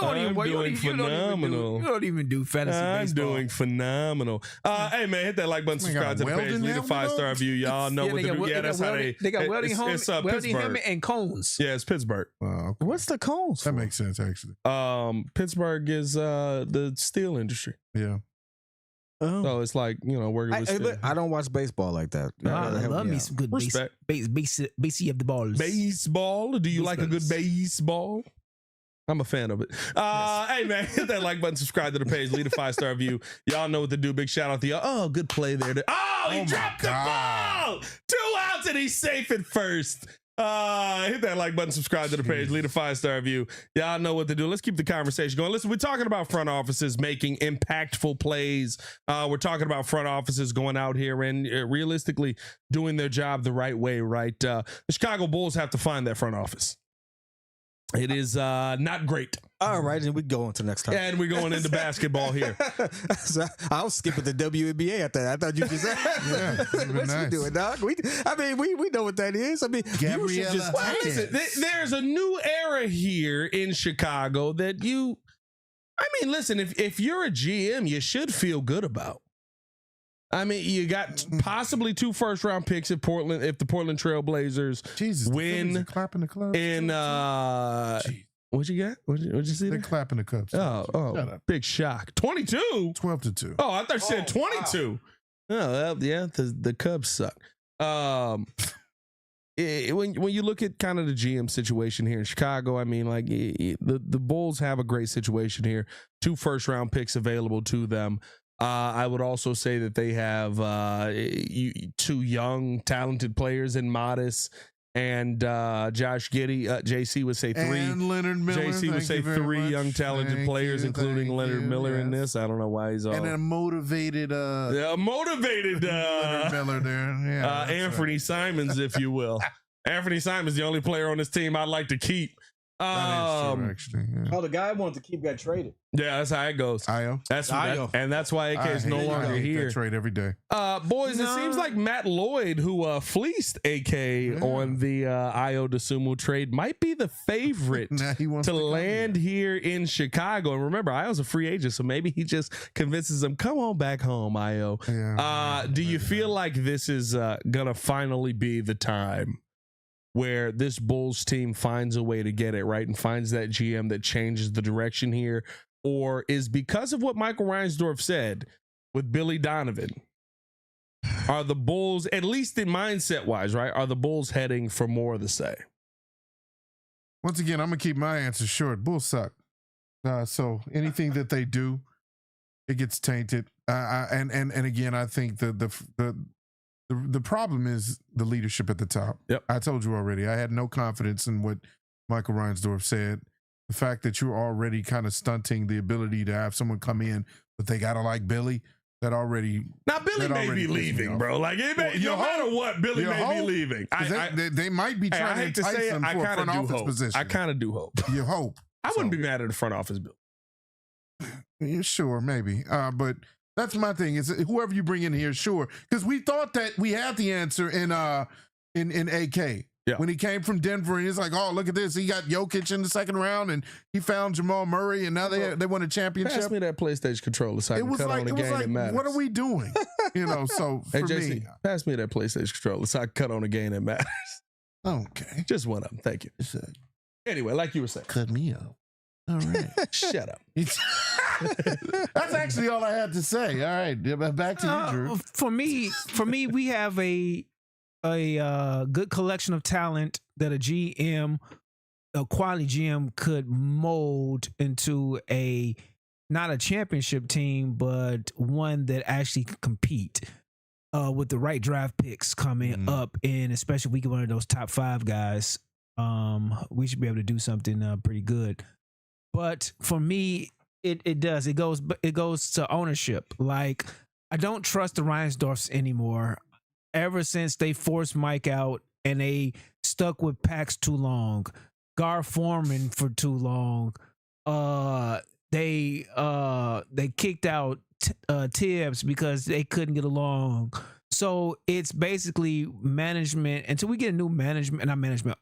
I'm doing phenomenal. You don't even do fantasy I'm baseball. doing phenomenal. Hey man, hit that like button, subscribe to the page, leave a 5-star review. Y'all know what to do. Yeah, that's how they got welding it's welding Pittsburgh. helmet and cones. Yeah, it's Pittsburgh. Okay. What's the cones? That makes sense, actually. Pittsburgh is the steel industry. Yeah. So it's like, working with steel. I don't watch baseball like that. I love me some good Respect. base of the balls. Baseball? Do you like a good baseball? I'm a fan of it. Hey man, hit that like button, subscribe to the page, leave a 5-star review. Y'all know what to do. Big shout out to y'all. Oh, good play there. He dropped the ball. 2 outs and he's safe at first. Hit that like button, subscribe to the page, leave a 5-star review. Y'all know what to do. Let's keep the conversation going. Listen, we're talking about front offices making impactful plays. We're talking about front offices going out here and realistically doing their job the right way, right? The Chicago Bulls have to find that front office. It is not great. All right, and we go on to next time. And we're going into basketball here. So I'll skip it the WNBA after that. I thought you just what nice. you doing, dog? We know what that is. I mean, you should just Listen, there's a new era here in Chicago that listen, if you're a GM, you should feel good about. I mean, you got possibly 2 first-round picks if the Portland Trailblazers win clapping the clubs. in what you got? What'd you see They're there? clapping the cups. Oh, big shock. 22? 12-2. Oh, I thought you said 22. Wow. Oh, yeah, the Cubs suck. When you look at kind of the GM situation here in Chicago, I mean, like the Bulls have a great situation here. 2 first-round picks available to them. I would also say that they have 2 young, talented players in Modest and Josh Giddey. JC would say 3. And Leonard Miller. JC would say 3 young, talented players, including Leonard Miller in this. I don't know why he's all. And a motivated. Leonard Miller there. Yeah. Anthony Simons, if you will. Anthony Simons, the only player on this team I'd like to keep. That is true, actually. Yeah. Oh, the guy wanted to keep got traded. Yeah, that's how it goes. Io. And that's why AK is no longer here. Trade every day. Boys, it seems like Matt Lloyd, who fleeced AK on the Io DeSumo trade, might be the favorite to land here in Chicago. And remember, Io's a free agent, so maybe he just convinces him, come on back home, Io. Do you feel like this is gonna finally be the time where this Bulls team finds a way to get it right and finds that GM that changes the direction here? Or is because of what Michael Reinsdorf said with Billy Donovan, are the Bulls, at least in mindset wise, right? Are the Bulls heading for more of the same? Once again, I'm going to keep my answer short. Bulls suck. So anything that they do, it gets tainted. And again, I think the problem is the leadership at the top. Yep. I told you already. I had no confidence in what Michael Reinsdorf said. The fact that you're already kind of stunting the ability to have someone come in, but they gotta like Billy. That already. Now Billy may be leaving, bro. Like no matter what, Billy may be leaving. They might be trying to entice him for a front office position. I kind of do hope. You hope. I wouldn't be mad at the front office, Bill. Yeah, sure, maybe. But that's my thing. Is whoever you bring in here, sure, because we thought that we had the answer in AK. Yeah. When he came from Denver, and he's like, "Oh, look at this! He got Jokic in the second round, and he found Jamal Murray, and now they won a championship." Pass me that PlayStation controller so I can cut on a game that matters. What are we doing? So for JC, me, pass me that PlayStation controller so I can cut on a game that matters. Okay, just one of them. Thank you. Anyway, like you were saying. Cut me up. All right. Shut up. That's actually all I had to say. All right. Back to you, Drew. For me, we have a good collection of talent that a GM, a quality GM, could mold into not a championship team, but one that actually can compete with the right draft picks coming up, and especially if we get one of those top 5 guys, we should be able to do something pretty good. But for me, it goes to ownership. Like, I don't trust the Reinsdorfs anymore. Ever since they forced Mike out and they stuck with Pax too long, Gar Foreman for too long, they kicked out Tibbs because they couldn't get along. So it's basically management until we get a new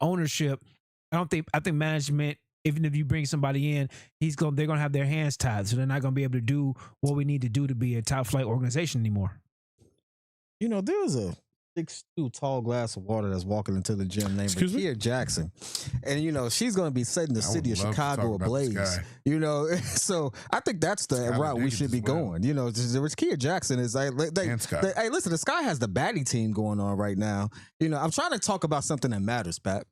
ownership. I think management, even if you bring somebody in, they're gonna have their hands tied, so they're not gonna be able to do what we need to do to be a top flight organization anymore. You know, there was a 6'2" tall glass of water that's walking into the gym named Rakia Jackson, and you know she's going to be setting the city of Chicago ablaze. You know, so I think that's the route we should be going. You know, Rakia Jackson is hey, listen, the Sky has the baddie team going on right now. You know, I'm trying to talk about something that matters, Pat.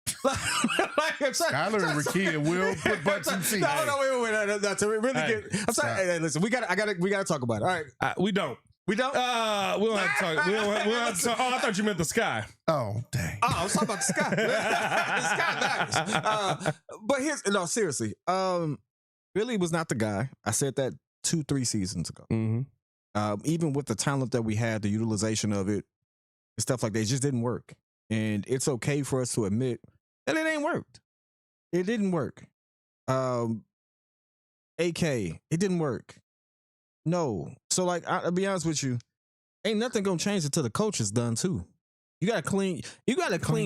Skyler and Rakia will put butts in seats. No, wait. That's really good. I'm sorry. Hey, listen, we got to talk about it. All right, we don't. We don't have to talk. We don't have to talk. Oh, I thought you meant the Sky. Oh, dang. Oh, I was talking about the Sky. The Sky matters. But seriously. Billy was not the guy. I said that 2-3 seasons ago. Mm-hmm. Even with the talent that we had, the utilization of it, and stuff like that, it just didn't work. And it's okay for us to admit that it ain't worked. It didn't work. AK, it didn't work. No. So, like, I'll be honest with you, ain't nothing gonna change until the coach is done too. You gotta clean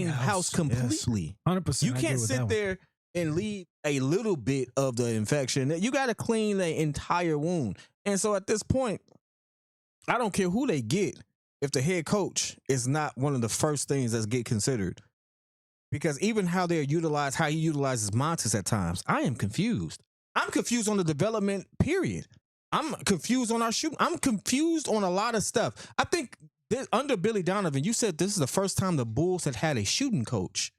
house completely. 100%. You can't sit there and leave a little bit of the infection. You gotta clean the entire wound. And so at this point, I don't care who they get if the head coach is not one of the first things that get considered. Because even how he utilizes Montes at times, I am confused. I'm confused on the development period. I'm confused on our shooting. I'm confused on a lot of stuff. I think under Billy Donovan, you said this is the first time the Bulls had a shooting coach.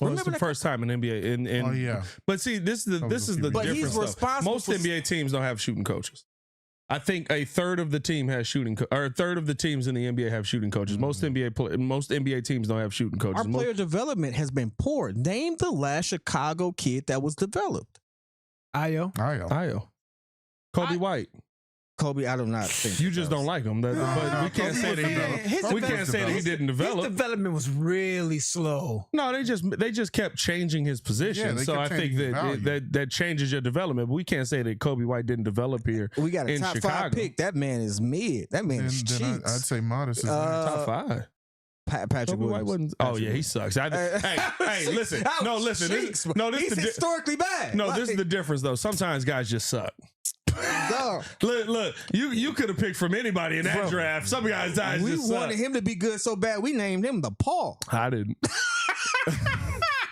Well, it's the first time in NBA. Oh yeah. But see, this is the but difference. He's responsible. Most NBA teams don't have shooting coaches. I think a third of the team has a third of the teams in the NBA have shooting coaches. Most NBA teams don't have shooting coaches. Our player development has been poor. Name the last Chicago kid that was developed. Ayo. Kobe White. Kobe, I do not think you just don't like him. But we can't say that he didn't develop. His development was really slow. No, they just kept changing his position. So I think that changes your development. But we can't say that Kobe White didn't develop here. We got a top Chicago. 5 pick. That man is mid. That man is cheeks. I'd say Modest is top 5. Patrick Kobe White Williams. Oh yeah, he sucks. Hey, listen. No, listen. He's historically bad. No, this is the difference though. Sometimes guys just suck. Look, you could have picked from anybody in that draft. Some guys we wanted him to be good so bad we named him the Paul. I didn't.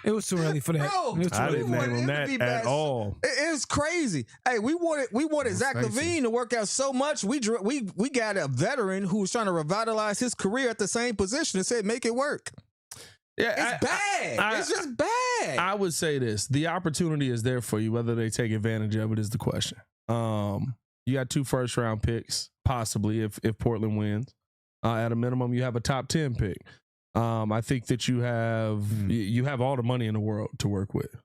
It was too early for that. I didn't name him that at all. It was crazy. Hey, we wanted Zach LaVine to work out so much. We got a veteran who was trying to revitalize his career at the same position and said, make it work. Yeah, it's bad. It's just bad. I would say this: the opportunity is there for you. Whether they take advantage of it is the question. You got 2 first-round picks, possibly if Portland wins. At a minimum, you have a top 10 pick. I think that you have all the money in the world to work with.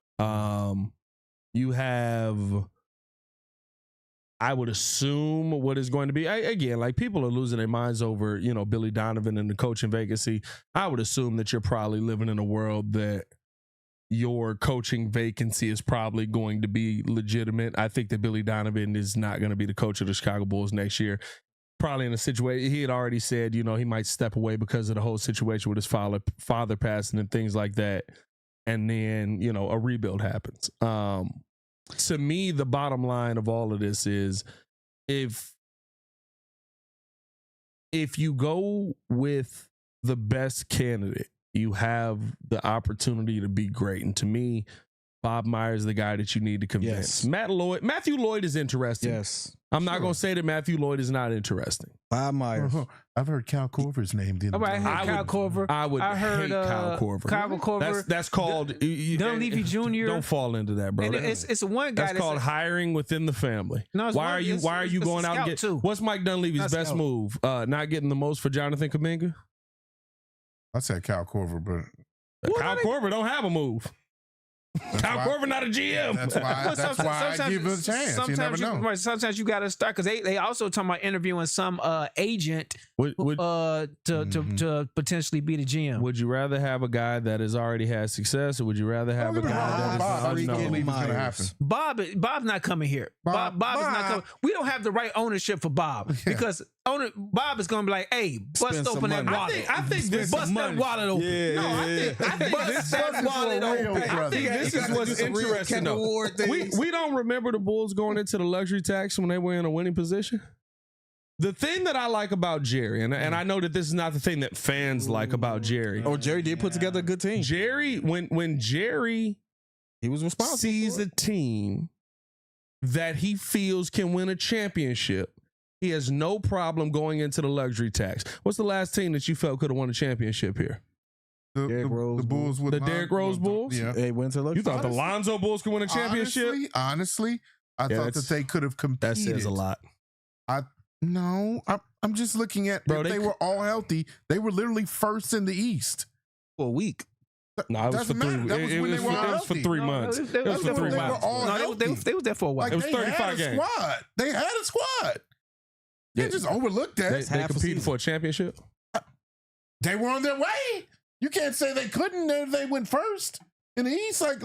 You have, I would assume, what is going to be again, like people are losing their minds over Billy Donovan and the coaching vacancy. I would assume that you're probably living in a world that your coaching vacancy is probably going to be legitimate. I think that Billy Donovan is not going to be the coach of the Chicago Bulls next year. Probably in a situation, he had already said, he might step away because of the whole situation with his father passing and things like that. And then, a rebuild happens. To me, the bottom line of all of this is if you go with the best candidate, you have the opportunity to be great. And to me, Bob Myers is the guy that you need to convince. Yes. Matthew Lloyd is interesting. Yes. I'm not going to say that Matthew Lloyd is not interesting. Bob Myers. I've heard Cal Corver's name. All right, I heard Kyle Corver. I heard hate Kyle Corver. Kyle Corver. That's called Dunleavy Jr. Don't fall into that, bro. And it's one guy that's called hiring within the family. No, why are you going out and get? Too. What's Mike Dunleavy's best move? Not getting the most for Jonathan Kuminga. I said Cal Corver, but Kyle Corver don't have a move. Kyle Corver not a GM. That's why I give it a chance. You never know. Sometimes you got to start because they also talking about interviewing some agent to potentially be the GM. Would you rather have a guy that has already had success, or would you rather have a guy that is Bob's not coming here. Bob is not coming. We don't have the right ownership for Bob because Bob is going to be like, hey, bust open that wallet. I think this bust that wallet open. Yeah, no, I think bust that wallet open. I think this is what's interesting though. We don't remember the Bulls going into the luxury tax when they were in a winning position. The thing that I like about Jerry, and I know that this is not the thing that fans like about Jerry. Oh, Jerry did put together a good team. Jerry, when Jerry he was responsible, sees a team that he feels can win a championship, he has no problem going into the luxury tax. What's the last team that you felt could have won a championship here? The Bulls with the Derrick Rose Bulls. Yeah, they went to luxury. You thought the Lonzo Bulls could win a championship? Honestly, I thought that they could have competed. That says a lot. I'm just looking at if they were all healthy. They were literally first in the East for a week. No, it was for 3 months. It was for 3 months. It was for 3 months. They was there for a while. It was 35 games. They had a squad. They just overlooked that. They competed for a championship. They were on their way. You can't say they couldn't if they went first in the East. Like,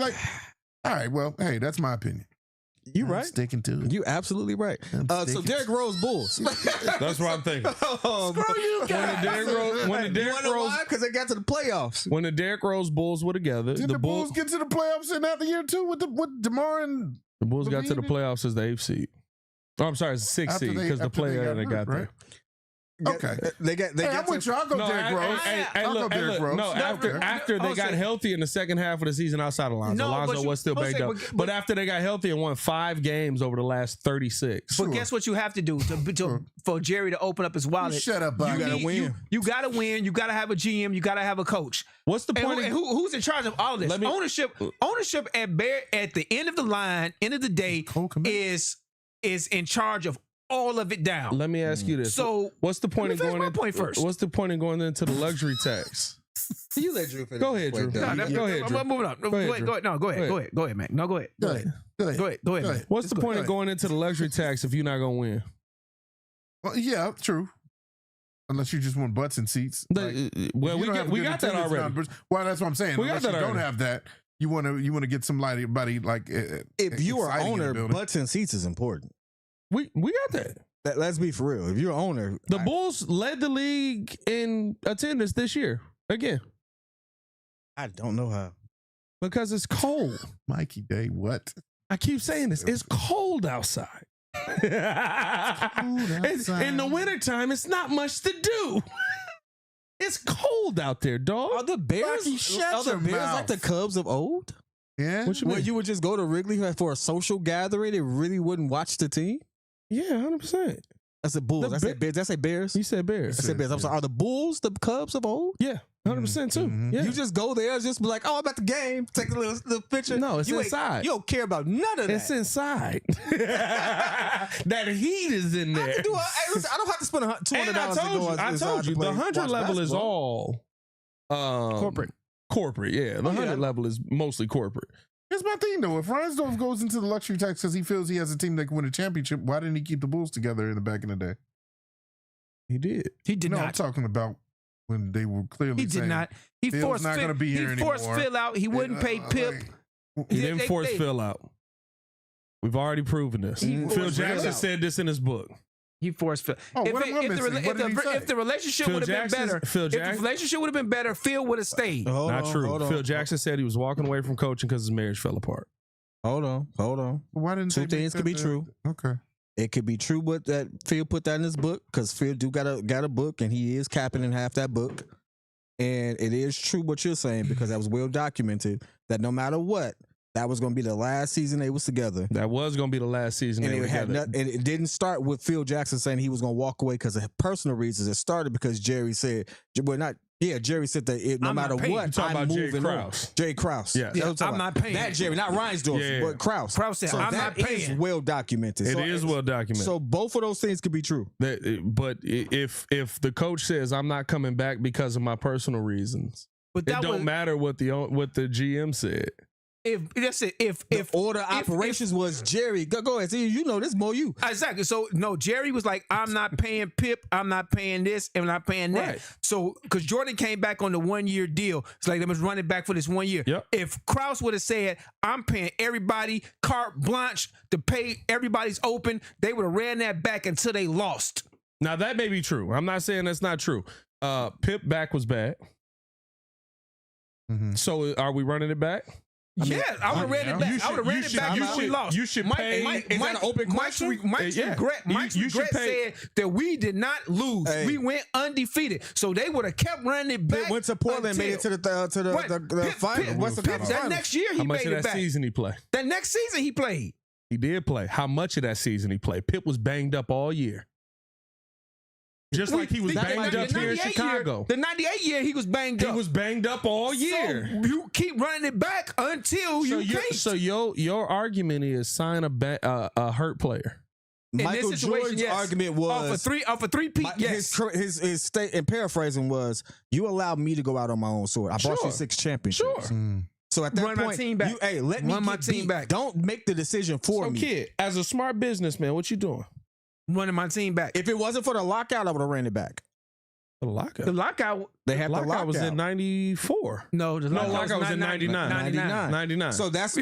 all right, well, hey, that's my opinion. You right. Sticking to it. You absolutely right. So Derrick Rose Bulls. That's what I'm thinking. Screw you guys. When the Derrick Rose, because they got to the playoffs. When the Derrick Rose Bulls were together, did the Bulls get to the playoffs in that year too with DeMar and the Bulls got to the playoffs as the 8th seed. Oh, I'm sorry, it's the 6th seed because the player they got there. Okay, they got. I'm with you. I'll go Derrick Rose. I'll go Derrick Rose. No, after they got healthy in the second half of the season outside of Lonzo. Lonzo was still banged up. But after they got healthy and won 5 games over the last 36. But guess what you have to do for Jerry to open up his wallet? Shut up, buddy. You gotta win. You gotta win. You gotta have a GM. You gotta have a coach. What's the point? And who's in charge of all this? Ownership at the end of the line, end of the day, is in charge of all of it down. Let me ask you this. So what's the point of going first? What's the point of going into the luxury tax? You let Drew finish. Go ahead, Drew. Go ahead, Drew. I'm moving on. Go ahead. No, go ahead, man. No, go ahead. Go ahead. What's the point of going into the luxury tax if you're not gonna win? Well, yeah, true. Unless you just want butts and seats. Well, we got that already. Numbers. Well, that's what I'm saying. Unless you don't have that, you want to get somebody like. If you are owner, butts and seats is important. We got that. Let's be for real. If you're an owner, the Bulls led the league in attendance this year again. I don't know how. Because it's cold. Mikey Day, what? I keep saying this. It's cold outside. In the wintertime, it's not much to do. It's cold out there, dog. Are the Bears, like the Cubs of old? Yeah. What you mean? Where you would just go to Wrigley for a social gathering and really wouldn't watch the team? Yeah, 100%. I said Bulls. I said Bears. Did I say Bears? You said Bears. I said Bears. I'm sorry. Are the Bulls the Cubs of old? Yeah, 100% too. Mm-hmm. Yeah. You just go there, just be like, oh, I'm at the game. Take a little picture. No, it's inside. You don't care about none of that. It's inside. That heat is in there. I don't have to spend $200. I told you. The 100 level is all corporate. Corporate, yeah. The 100 level is mostly corporate. Here's my thing, though. If Reinsdorf goes into the luxury tax because he feels he has a team that can win a championship, why didn't he keep the Bulls together in the back in the day? He did. He did not. I'm talking about when they were clearly He did not. He forced not going to be here anymore. He forced Phil out. He wouldn't pay Pip. He didn't force Phil out. We've already proven this. Phil Jackson said this in his book. He forced Phil. Oh, if the relationship would have been better, if the relationship would have been better, Phil would have stayed. Not true. Phil Jackson said he was walking away from coaching because his marriage fell apart. Hold on. Why didn't two things could be true? Okay, it could be true, but that Phil put that in his book because Phil got a book and he is capping in half that book. And it is true what you're saying because that was well documented that no matter what, that was going to be the last season they was together. That was going to be the last season And they were together. and it didn't start with Phil Jackson saying he was going to walk away because of personal reasons. It started because Jerry said, Jerry said that no matter what, I'm moving on. Jerry Krause. Yeah. I'm not paying. That Jerry, not Reinsdorf, but Krause. Krause said, I'm not paying. Is well documented. It is well documented. So both of those things could be true. But if the coach says I'm not coming back because of my personal reasons, it don't matter what the GM said. If order operations was Jerry, go ahead. See, you know this more you. Exactly. So no, Jerry was like, I'm not paying Pip, I'm not paying this, and I'm not paying that. Right. So because Jordan came back on the 1 year deal, it's like they must run it back for this 1 year. Yep. If Krause would have said, I'm paying everybody carte blanche to pay, everybody's open, they would have ran that back until they lost. Now that may be true. I'm not saying that's not true. Pip back was bad. Mm-hmm. So are we running it back? I would have ran it back. I would have ran it back if we lost. You should pay. Is that an open question? Mike's regret said that we did not lose. Hey. We went undefeated. So they would have kept running it back. Went to Portland and made it to the final. That next year he made it back. How much of that season he played? That next season he played. He did play. How much of that season he played? Pip was banged up all year. Just like he was banged up here in Chicago. The 98 year, he was banged up. He was banged up all year. So you keep running it back until you can't. So your argument is sign a hurt player. Michael Jordan's argument was off a three-peat. Yes, his state and paraphrasing was, "You allowed me to go out on my own sword. I brought you 6 championships." Sure. So at that point, my team back. Let me run my team back. Don't make the decision for me. So, kid, as a smart businessman, what you doing? Running my team back. If it wasn't for the lockout, I would have ran it back. The lockout? The lockout. They had the lockout. was in 94. No, the lockout was in 99. 99. So that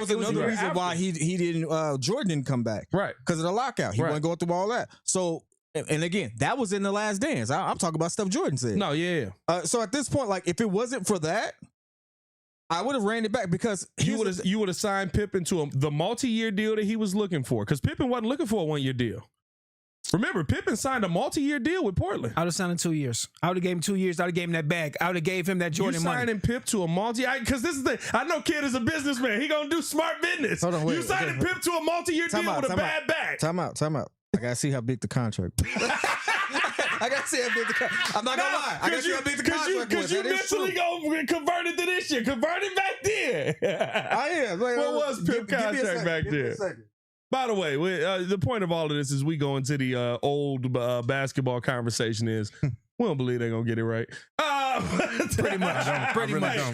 was another reason why he didn't Jordan didn't come back. Right. Because of the lockout. He wasn't going through all that. So, and again, that was in The Last Dance. I'm talking about stuff Jordan said. No, yeah. So at this point, like, if it wasn't for that, I would have ran it back because you would have signed Pippen to the multi-year deal that he was looking for. Because Pippen wasn't looking for a 1 year deal. Remember, Pippen signed a multi-year deal with Portland. I would have signed in 2 years. I would have gave him 2 years. I would have gave him that bag. I would have gave him that Jordan money. You signing Pip to a because this is I know Kid is a businessman. He gonna do smart business. Hold on, wait, you signing Pip to a multi-year deal with a bad bag. Time out. I gotta see how big the contract. I gotta see how big the contract. I'm not gonna lie. I gotta see how big the contract was. Because you mentally gonna convert it to this year. Convert it back then. I am. What was Pip contract back then? By the way, the point of all of this is we go into the old basketball conversation is we don't believe they're going to get it right. Pretty much.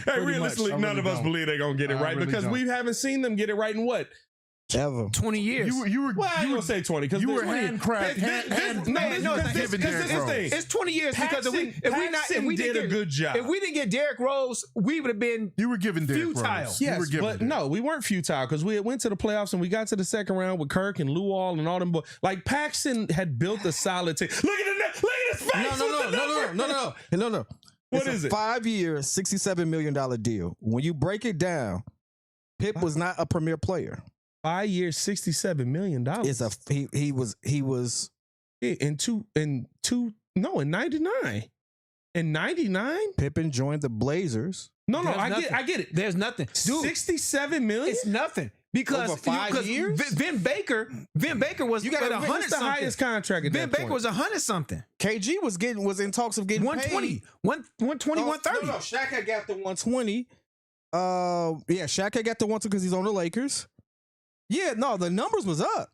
Hey, realistically, none of us believe they're going to get it right because we haven't seen them get it right in what? Ever 20 years. You were gonna say 20 because you were handcrafted. It's 20 years because if we did a good job. If we didn't get Derrick Rose, we would have been. You were given Derrick futile. Rose. Yes, but no, we weren't futile because we went to the playoffs and we got to the second round with Kirk and Luol and all them boys. Like Paxson had built a solid team. Look at his face. No. What is it? 5 year, $67 million deal. When you break it down, Pip was not a premier player. 5 years, $67 million. He was in 99. In 99, Pippen joined the Blazers. No, I get it. There's nothing. Dude, $67 million. It's nothing because over 5 years. Vin Baker was you got 100 the highest contract. Vin Baker was 100 something. KG was in talks of getting 120, 120, 130. No, Shaq had got the 120. Shaq had got the 120 because he's on the Lakers. Yeah, no, the numbers was up.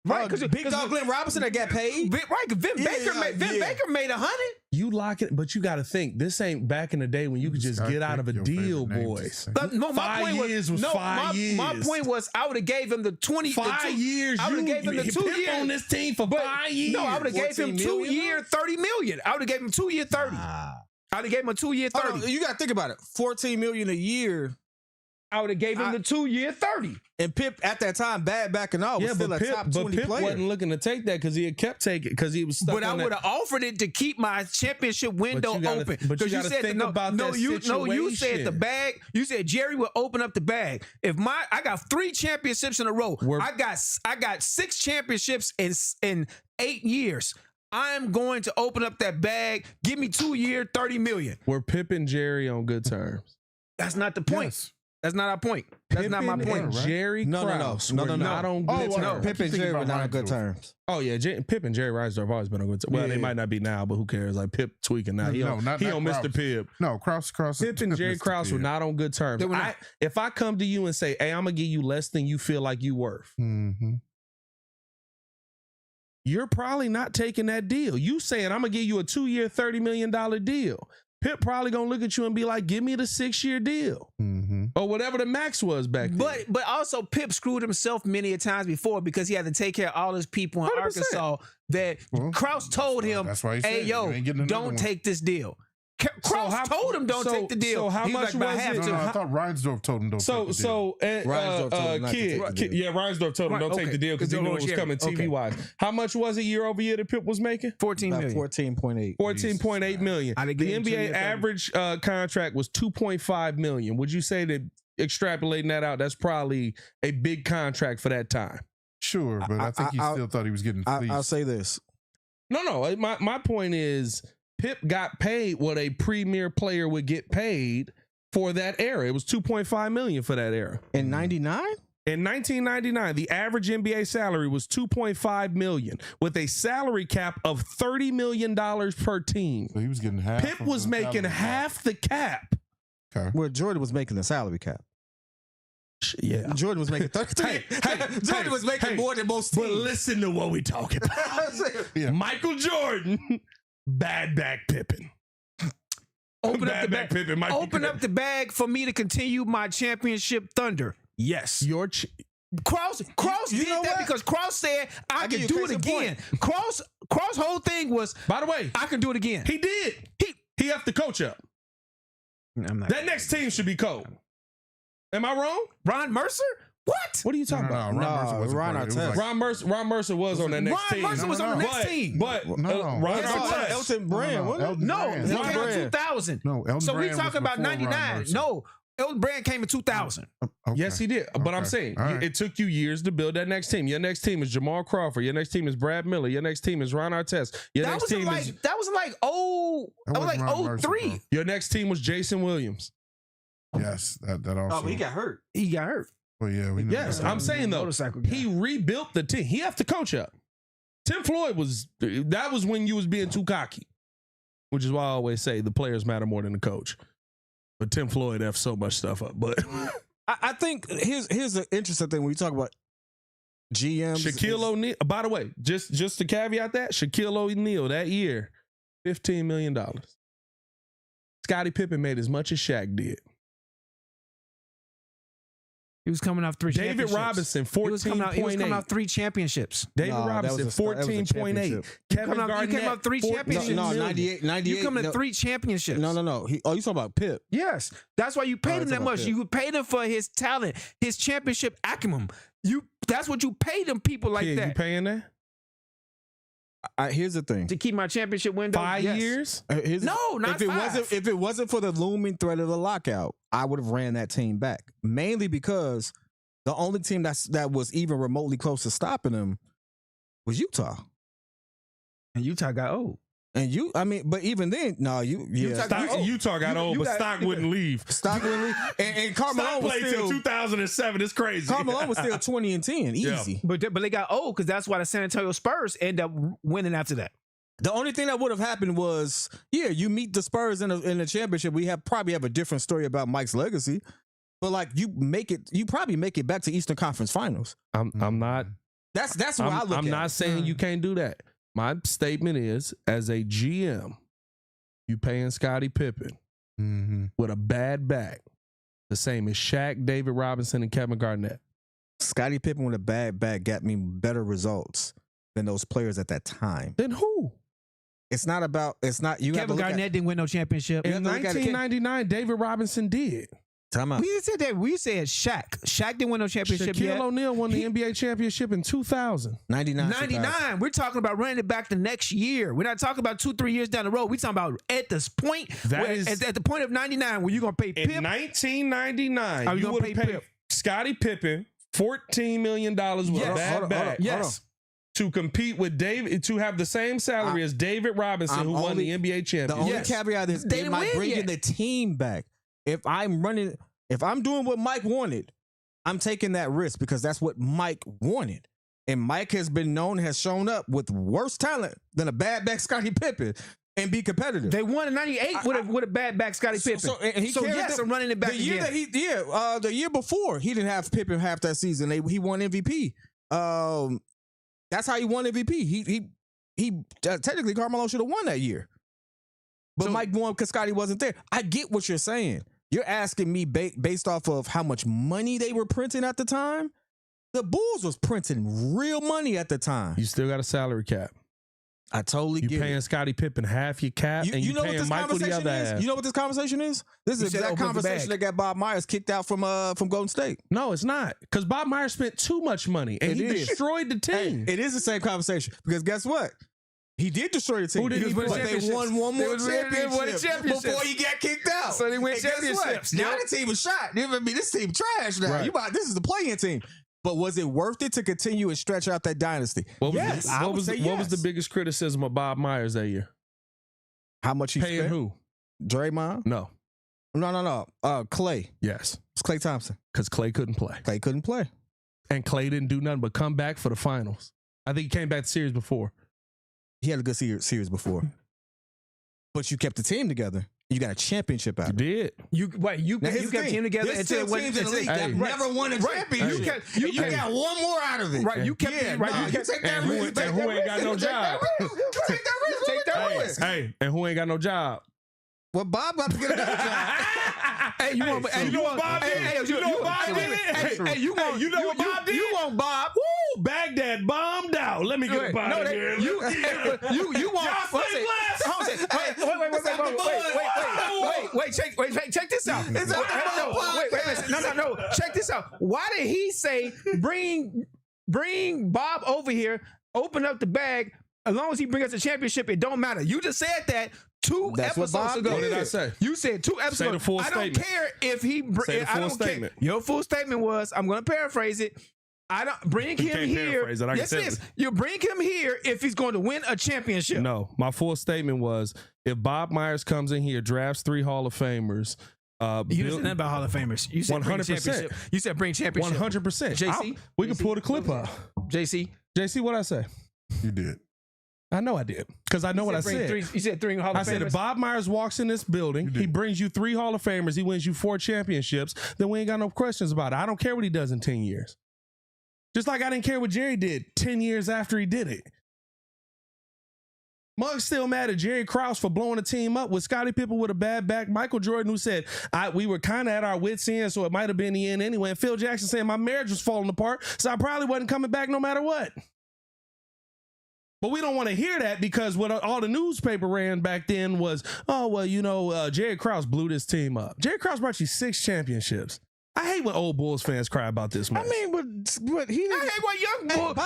Right, because Big Dog Glenn Robinson that got paid. Right, Vin Baker made 100. You lock it, but you got to think this ain't back in the day when you could just get out of a deal, boys. But no, my 5 years was 5 years. My point was, I would have gave him the 20. 5 years. I would have gave him the 2 years on this team for 5 years. No, I would have gave him 2 year, $30 million. I would have gave him 2 year 30. I would have gave him a 2 year 30. You got to think about it. $14 million a year. I would have gave him the 2 year 30. And Pip at that time, back and all, was still a top 20 Pip player. wasn't looking to take that because he had kept taking because he was stuck. But I would have offered it to keep my championship window open. But you got to think about that situation. No, you said the bag. You said Jerry would open up the bag. I got 3 championships in a row. I got 6 championships in 8 years. I'm going to open up that bag. Give me 2 years, $30 million. Were Pip and Jerry on good terms? That's not the point. Yes. That's not our point. That's not my point. And Jerry Krause No. were not on good terms. No, Pip and Jerry were not on good terms. Oh yeah, Pip and Jerry Reinsdorf have always been on good terms. Well, they might not be now, but who cares? Like Pip tweaking now. He on Mr. Pip. No, Krause. Pip and Jerry Krause were not on good terms. If I come to you and say, "Hey, I'm gonna give you less than you feel like you worth," you're probably not taking that deal. You saying, "I'm gonna give you a 2-year, $30 million deal." Pip probably gonna look at you and be like, "Give me the 6-year deal," or whatever the max was back then. But also Pip screwed himself many a times before because he had to take care of all his people in 100%. Arkansas. That Krause told him, "Hey, yo, don't take this deal." Krause told him don't take the deal. So how much was it? No, I thought Reinsdorf told him don't take the deal. Reinsdorf told him don't take the deal because he knew it was coming TV wise. How much was it year over year that Pip was making? $14 million. 14.8. $14.8 million. The NBA average contract was $2.5 million. Would you say that extrapolating that out, that's probably a big contract for that time? Sure, but I think he still thought he was getting fleeced. I'll say this. No. My point is, Pip got paid what a premier player would get paid for that era. It was $2.5 million for that era. In 99? In 1999, the average NBA salary was $2.5 million with a salary cap of $30 million per team. So he was getting half. Pip was making half the cap. Okay. Well, Jordan was making the salary cap. Yeah. Jordan was making 33. Jordan was making more than most teams. But listen to what we talking about. Michael Jordan, bad back Pippen. Open up the bag for me to continue my championship thunder. Yes. Krause did that because Krause said I can do it again. Krause whole thing was, by the way, I can do it again. He did. He have to coach up. That next team should be cold. Am I wrong? Ron Mercer? What? What are you talking about? Ron Mercer was on that next team. Ron Mercer was on the next team. But Ron Artest. Elton Brand. No, he came in 2000. No, Elton so we Brand talking was about before 99. No, Elton Brand came in 2000. Okay. Yes, he did. But I'm saying it took you years to build that next team. Your next team is Jamal Crawford. Your next team is Brad Miller. Your next team is Ron Artest. That was like 03. Your next team was Jason Williams. Yes, that also. Oh, but he got hurt. Well, yeah, we know. Yes, I'm saying though, he rebuilt the team. He have to coach up. Tim Floyd that was when you was being too cocky, which is why I always say the players matter more than the coach. But Tim Floyd have so much stuff up. But I think here's an interesting thing when you talk about GMs. Shaquille O'Neal. By the way, just to caveat that, Shaquille O'Neal that year, $15 million. Scottie Pippen made as much as Shaq did. He was coming off 3 David championships. Robinson, 14.8. He was coming off 3 championships. David Robinson, 14.8. Kevin Garnett, you came out 3 championships. No, 98. You coming to 3 championships. No. You talking about Pip? Yes. That's why you paid him that much. Pip. You paid him for his talent, his championship acumen. That's what you paid them people like that. You paying that? Here's the thing. To keep my championship window. 5 years? No, not 5. If it wasn't for the looming threat of the lockout, I would have ran that team back. Mainly because the only team that was even remotely close to stopping them was Utah. And Utah got old. And but even then, Utah got old, but Stock wouldn't leave. Stock wouldn't leave. And Carmelo was played still till 2007. It's crazy. Carmelo was still 20 and 10, easy. Yeah. But they got old because that's why the San Antonio Spurs end up winning after that. The only thing that would have happened was, you meet the Spurs in the championship. We probably have a different story about Mike's legacy, but like you probably make it back to Eastern Conference Finals. I'm not. That's what I look at. I'm not saying you can't do that. My statement is, as a GM, you paying Scottie Pippen with a bad back, the same as Shaq, David Robinson, and Kevin Garnett. Scottie Pippen with a bad back got me better results than those players at that time. Then who? Kevin Garnett didn't win no championship. In 1999, David Robinson did. Time out. We didn't say that. We said Shaq. Shaq didn't win no championship yet. Shaquille O'Neal won the NBA championship in 2000. 99. We're talking about running it back the next year. We're not talking about 2-3 years down the road. We're talking about at this point. At the point of 99, where you're going to pay Pip. In 1999, you would have paid Scottie Pippen $14 million with a bad back. Yes. to compete with David, to have the same salary as David Robinson, who won the NBA championship. The only caveat is they might bring in the team back. If I'm doing what Mike wanted, I'm taking that risk because that's what Mike wanted. And Mike has shown up with worse talent than a bad back Scottie Pippen and be competitive. They won in '98 with a bad back Scottie Pippen. I'm running it back the year again. The year before, he didn't have Pippen half that season. He won MVP. That's how he won MVP. He technically Carmelo should have won that year, but Mike won because Scottie wasn't there. I get what you're saying. You're asking me based off of how much money they were printing at the time. The Bulls was printing real money at the time. You still got a salary cap. I totally get it. You paying Scottie Pippen half your cap, and you paying Michael the other half. You know what this conversation is? This is the exact conversation that got Bob Myers kicked out from Golden State. No, it's not, because Bob Myers spent too much money and he destroyed the team. Hey, it is the same conversation because guess what? He did destroy the team. Who did he but they won one more championship before he got kicked out. So they win championships. Now the team was shot. This team trash now. Right. This is the play-in team. But was it worth it to continue and stretch out that dynasty? What was the biggest criticism of Bob Myers that year? How much he paying spent? who? Draymond? No. Clay. Yes. It's Klay Thompson. Because Clay couldn't play. Clay couldn't play. And Clay didn't do nothing but come back for the finals. I think he came back to series before. He had a good series before. But you kept the team together. You got a championship out of it. You did. You kept the team together until it went in the league that never won a championship. You got one more out of it. Right. You kept it. Right. You take that risk. And who ain't got no job? Take that risk. Hey, and who ain't got no job? Well, Bob got to get another job. You know what Bob did? You know what Bob did? You want Bob? Woo! Baghdad bombed out. Let me get Bob in here. You want? Wait. Check this out. No. Check this out. Why did he say bring Bob over here? Open up the bag. As long as he brings us a championship, it don't matter. You just said that two episodes ago. What did I say? You said 2 episodes ago. Say the full statement. Don't care if he. I don't care. Your full statement was, I'm going to paraphrase it. I don't bring him here. Yes, it is. You bring him here if he's going to win a championship. No, my full statement was, if Bob Myers comes in here, drafts 3 Hall of Famers. You didn't say nothing about Hall of Famers. You said 100%. You said bring championship. 100%. JC, we can pull the clip up. JC, what I say? You did. I know I did, because I know what I said. You said 3 Hall of Famers. I said if Bob Myers walks in this building, he brings you 3 Hall of Famers, he wins you 4 championships, then we ain't got no questions about it. I don't care what he does in 10 years. Just like I didn't care what Jerry did 10 years after he did it. Mug's still mad at Jerry Krause for blowing the team up with Scottie Pippen with a bad back. Michael Jordan, who said, we were kind of at our wits' end, so it might have been the end anyway. And Phil Jackson saying my marriage was falling apart, so I probably wasn't coming back no matter what. But we don't want to hear that, because what all the newspaper ran back then was, Jerry Krause blew this team up. Jerry Krause brought you 6 championships. I hate when old Bulls fans cry about this much. I mean, but he didn't. I hate when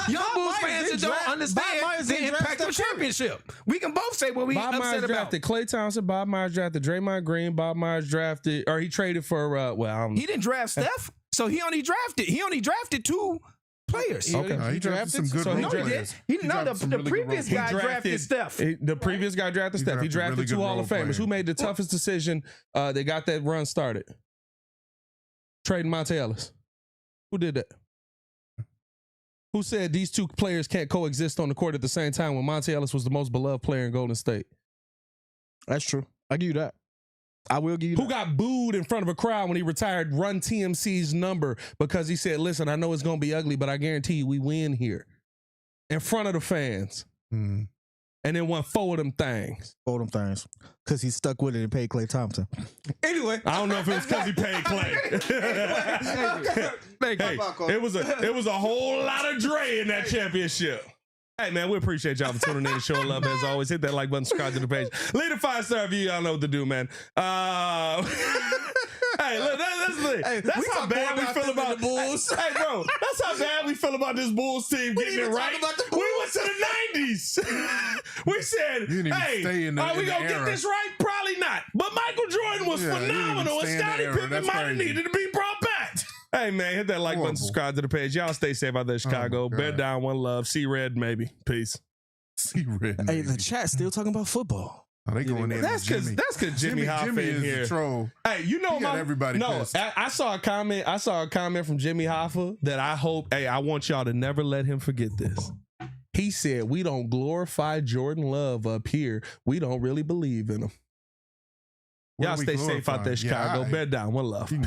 young Bulls fans don't understand the impact of championship. We can both say what we Bob upset Myers about. drafted Klay Thompson. Bob Myers drafted Draymond Green. Bob Myers drafted, or he traded for, he didn't draft Steph, so he only drafted 2 players. He drafted some good players. The previous guy drafted Steph. The previous guy drafted Steph. He drafted 2 Hall of Famers. Who made the toughest decision? They got that run started. Trading Monte Ellis. Who did that? Who said these 2 players can't coexist on the court at the same time when Monte Ellis was the most beloved player in Golden State? That's true. I give you that. I will give you that. Who got booed in front of a crowd when he retired Run TMC's number because he said, listen, I know it's going to be ugly, but I guarantee you we win here. In front of the fans. Mm. And then won 4 of them things. 4 of them things. Because he stuck with it and paid Klay Thompson. Anyway. I don't know if it was because he paid Klay. It was a whole lot of Dre in that championship. Hey, man, we appreciate y'all for tuning in and showing love as always. Hit that like button, subscribe to the page. Leave a 5-star review. Y'all know what to do, man. Hey, look, that's how bad we feel about the Bulls. Hey, bro, that's how bad we feel about this Bulls team getting it right. We went to the 90s. We said, hey, are we going to get this right? Probably not. But Michael Jordan was phenomenal, and Scottie Pippen might have needed to be brought back. Hey, man, hit that like button, subscribe to the page. Y'all stay safe out there, Chicago. Bed down, one love. See red, maybe. Peace. See red. Hey, the chat's still talking about football. Oh, they going in. That's because Jimmy Hoffa in here. Troll. Hey, you know everybody. No, I saw a comment. I saw a comment from Jimmy Hoffa that I hope. Hey, I want y'all to never let him forget this. He said, "We don't glorify Jordan Love up here. We don't really believe in him." Y'all stay safe out there, Chicago. Bed down. One love.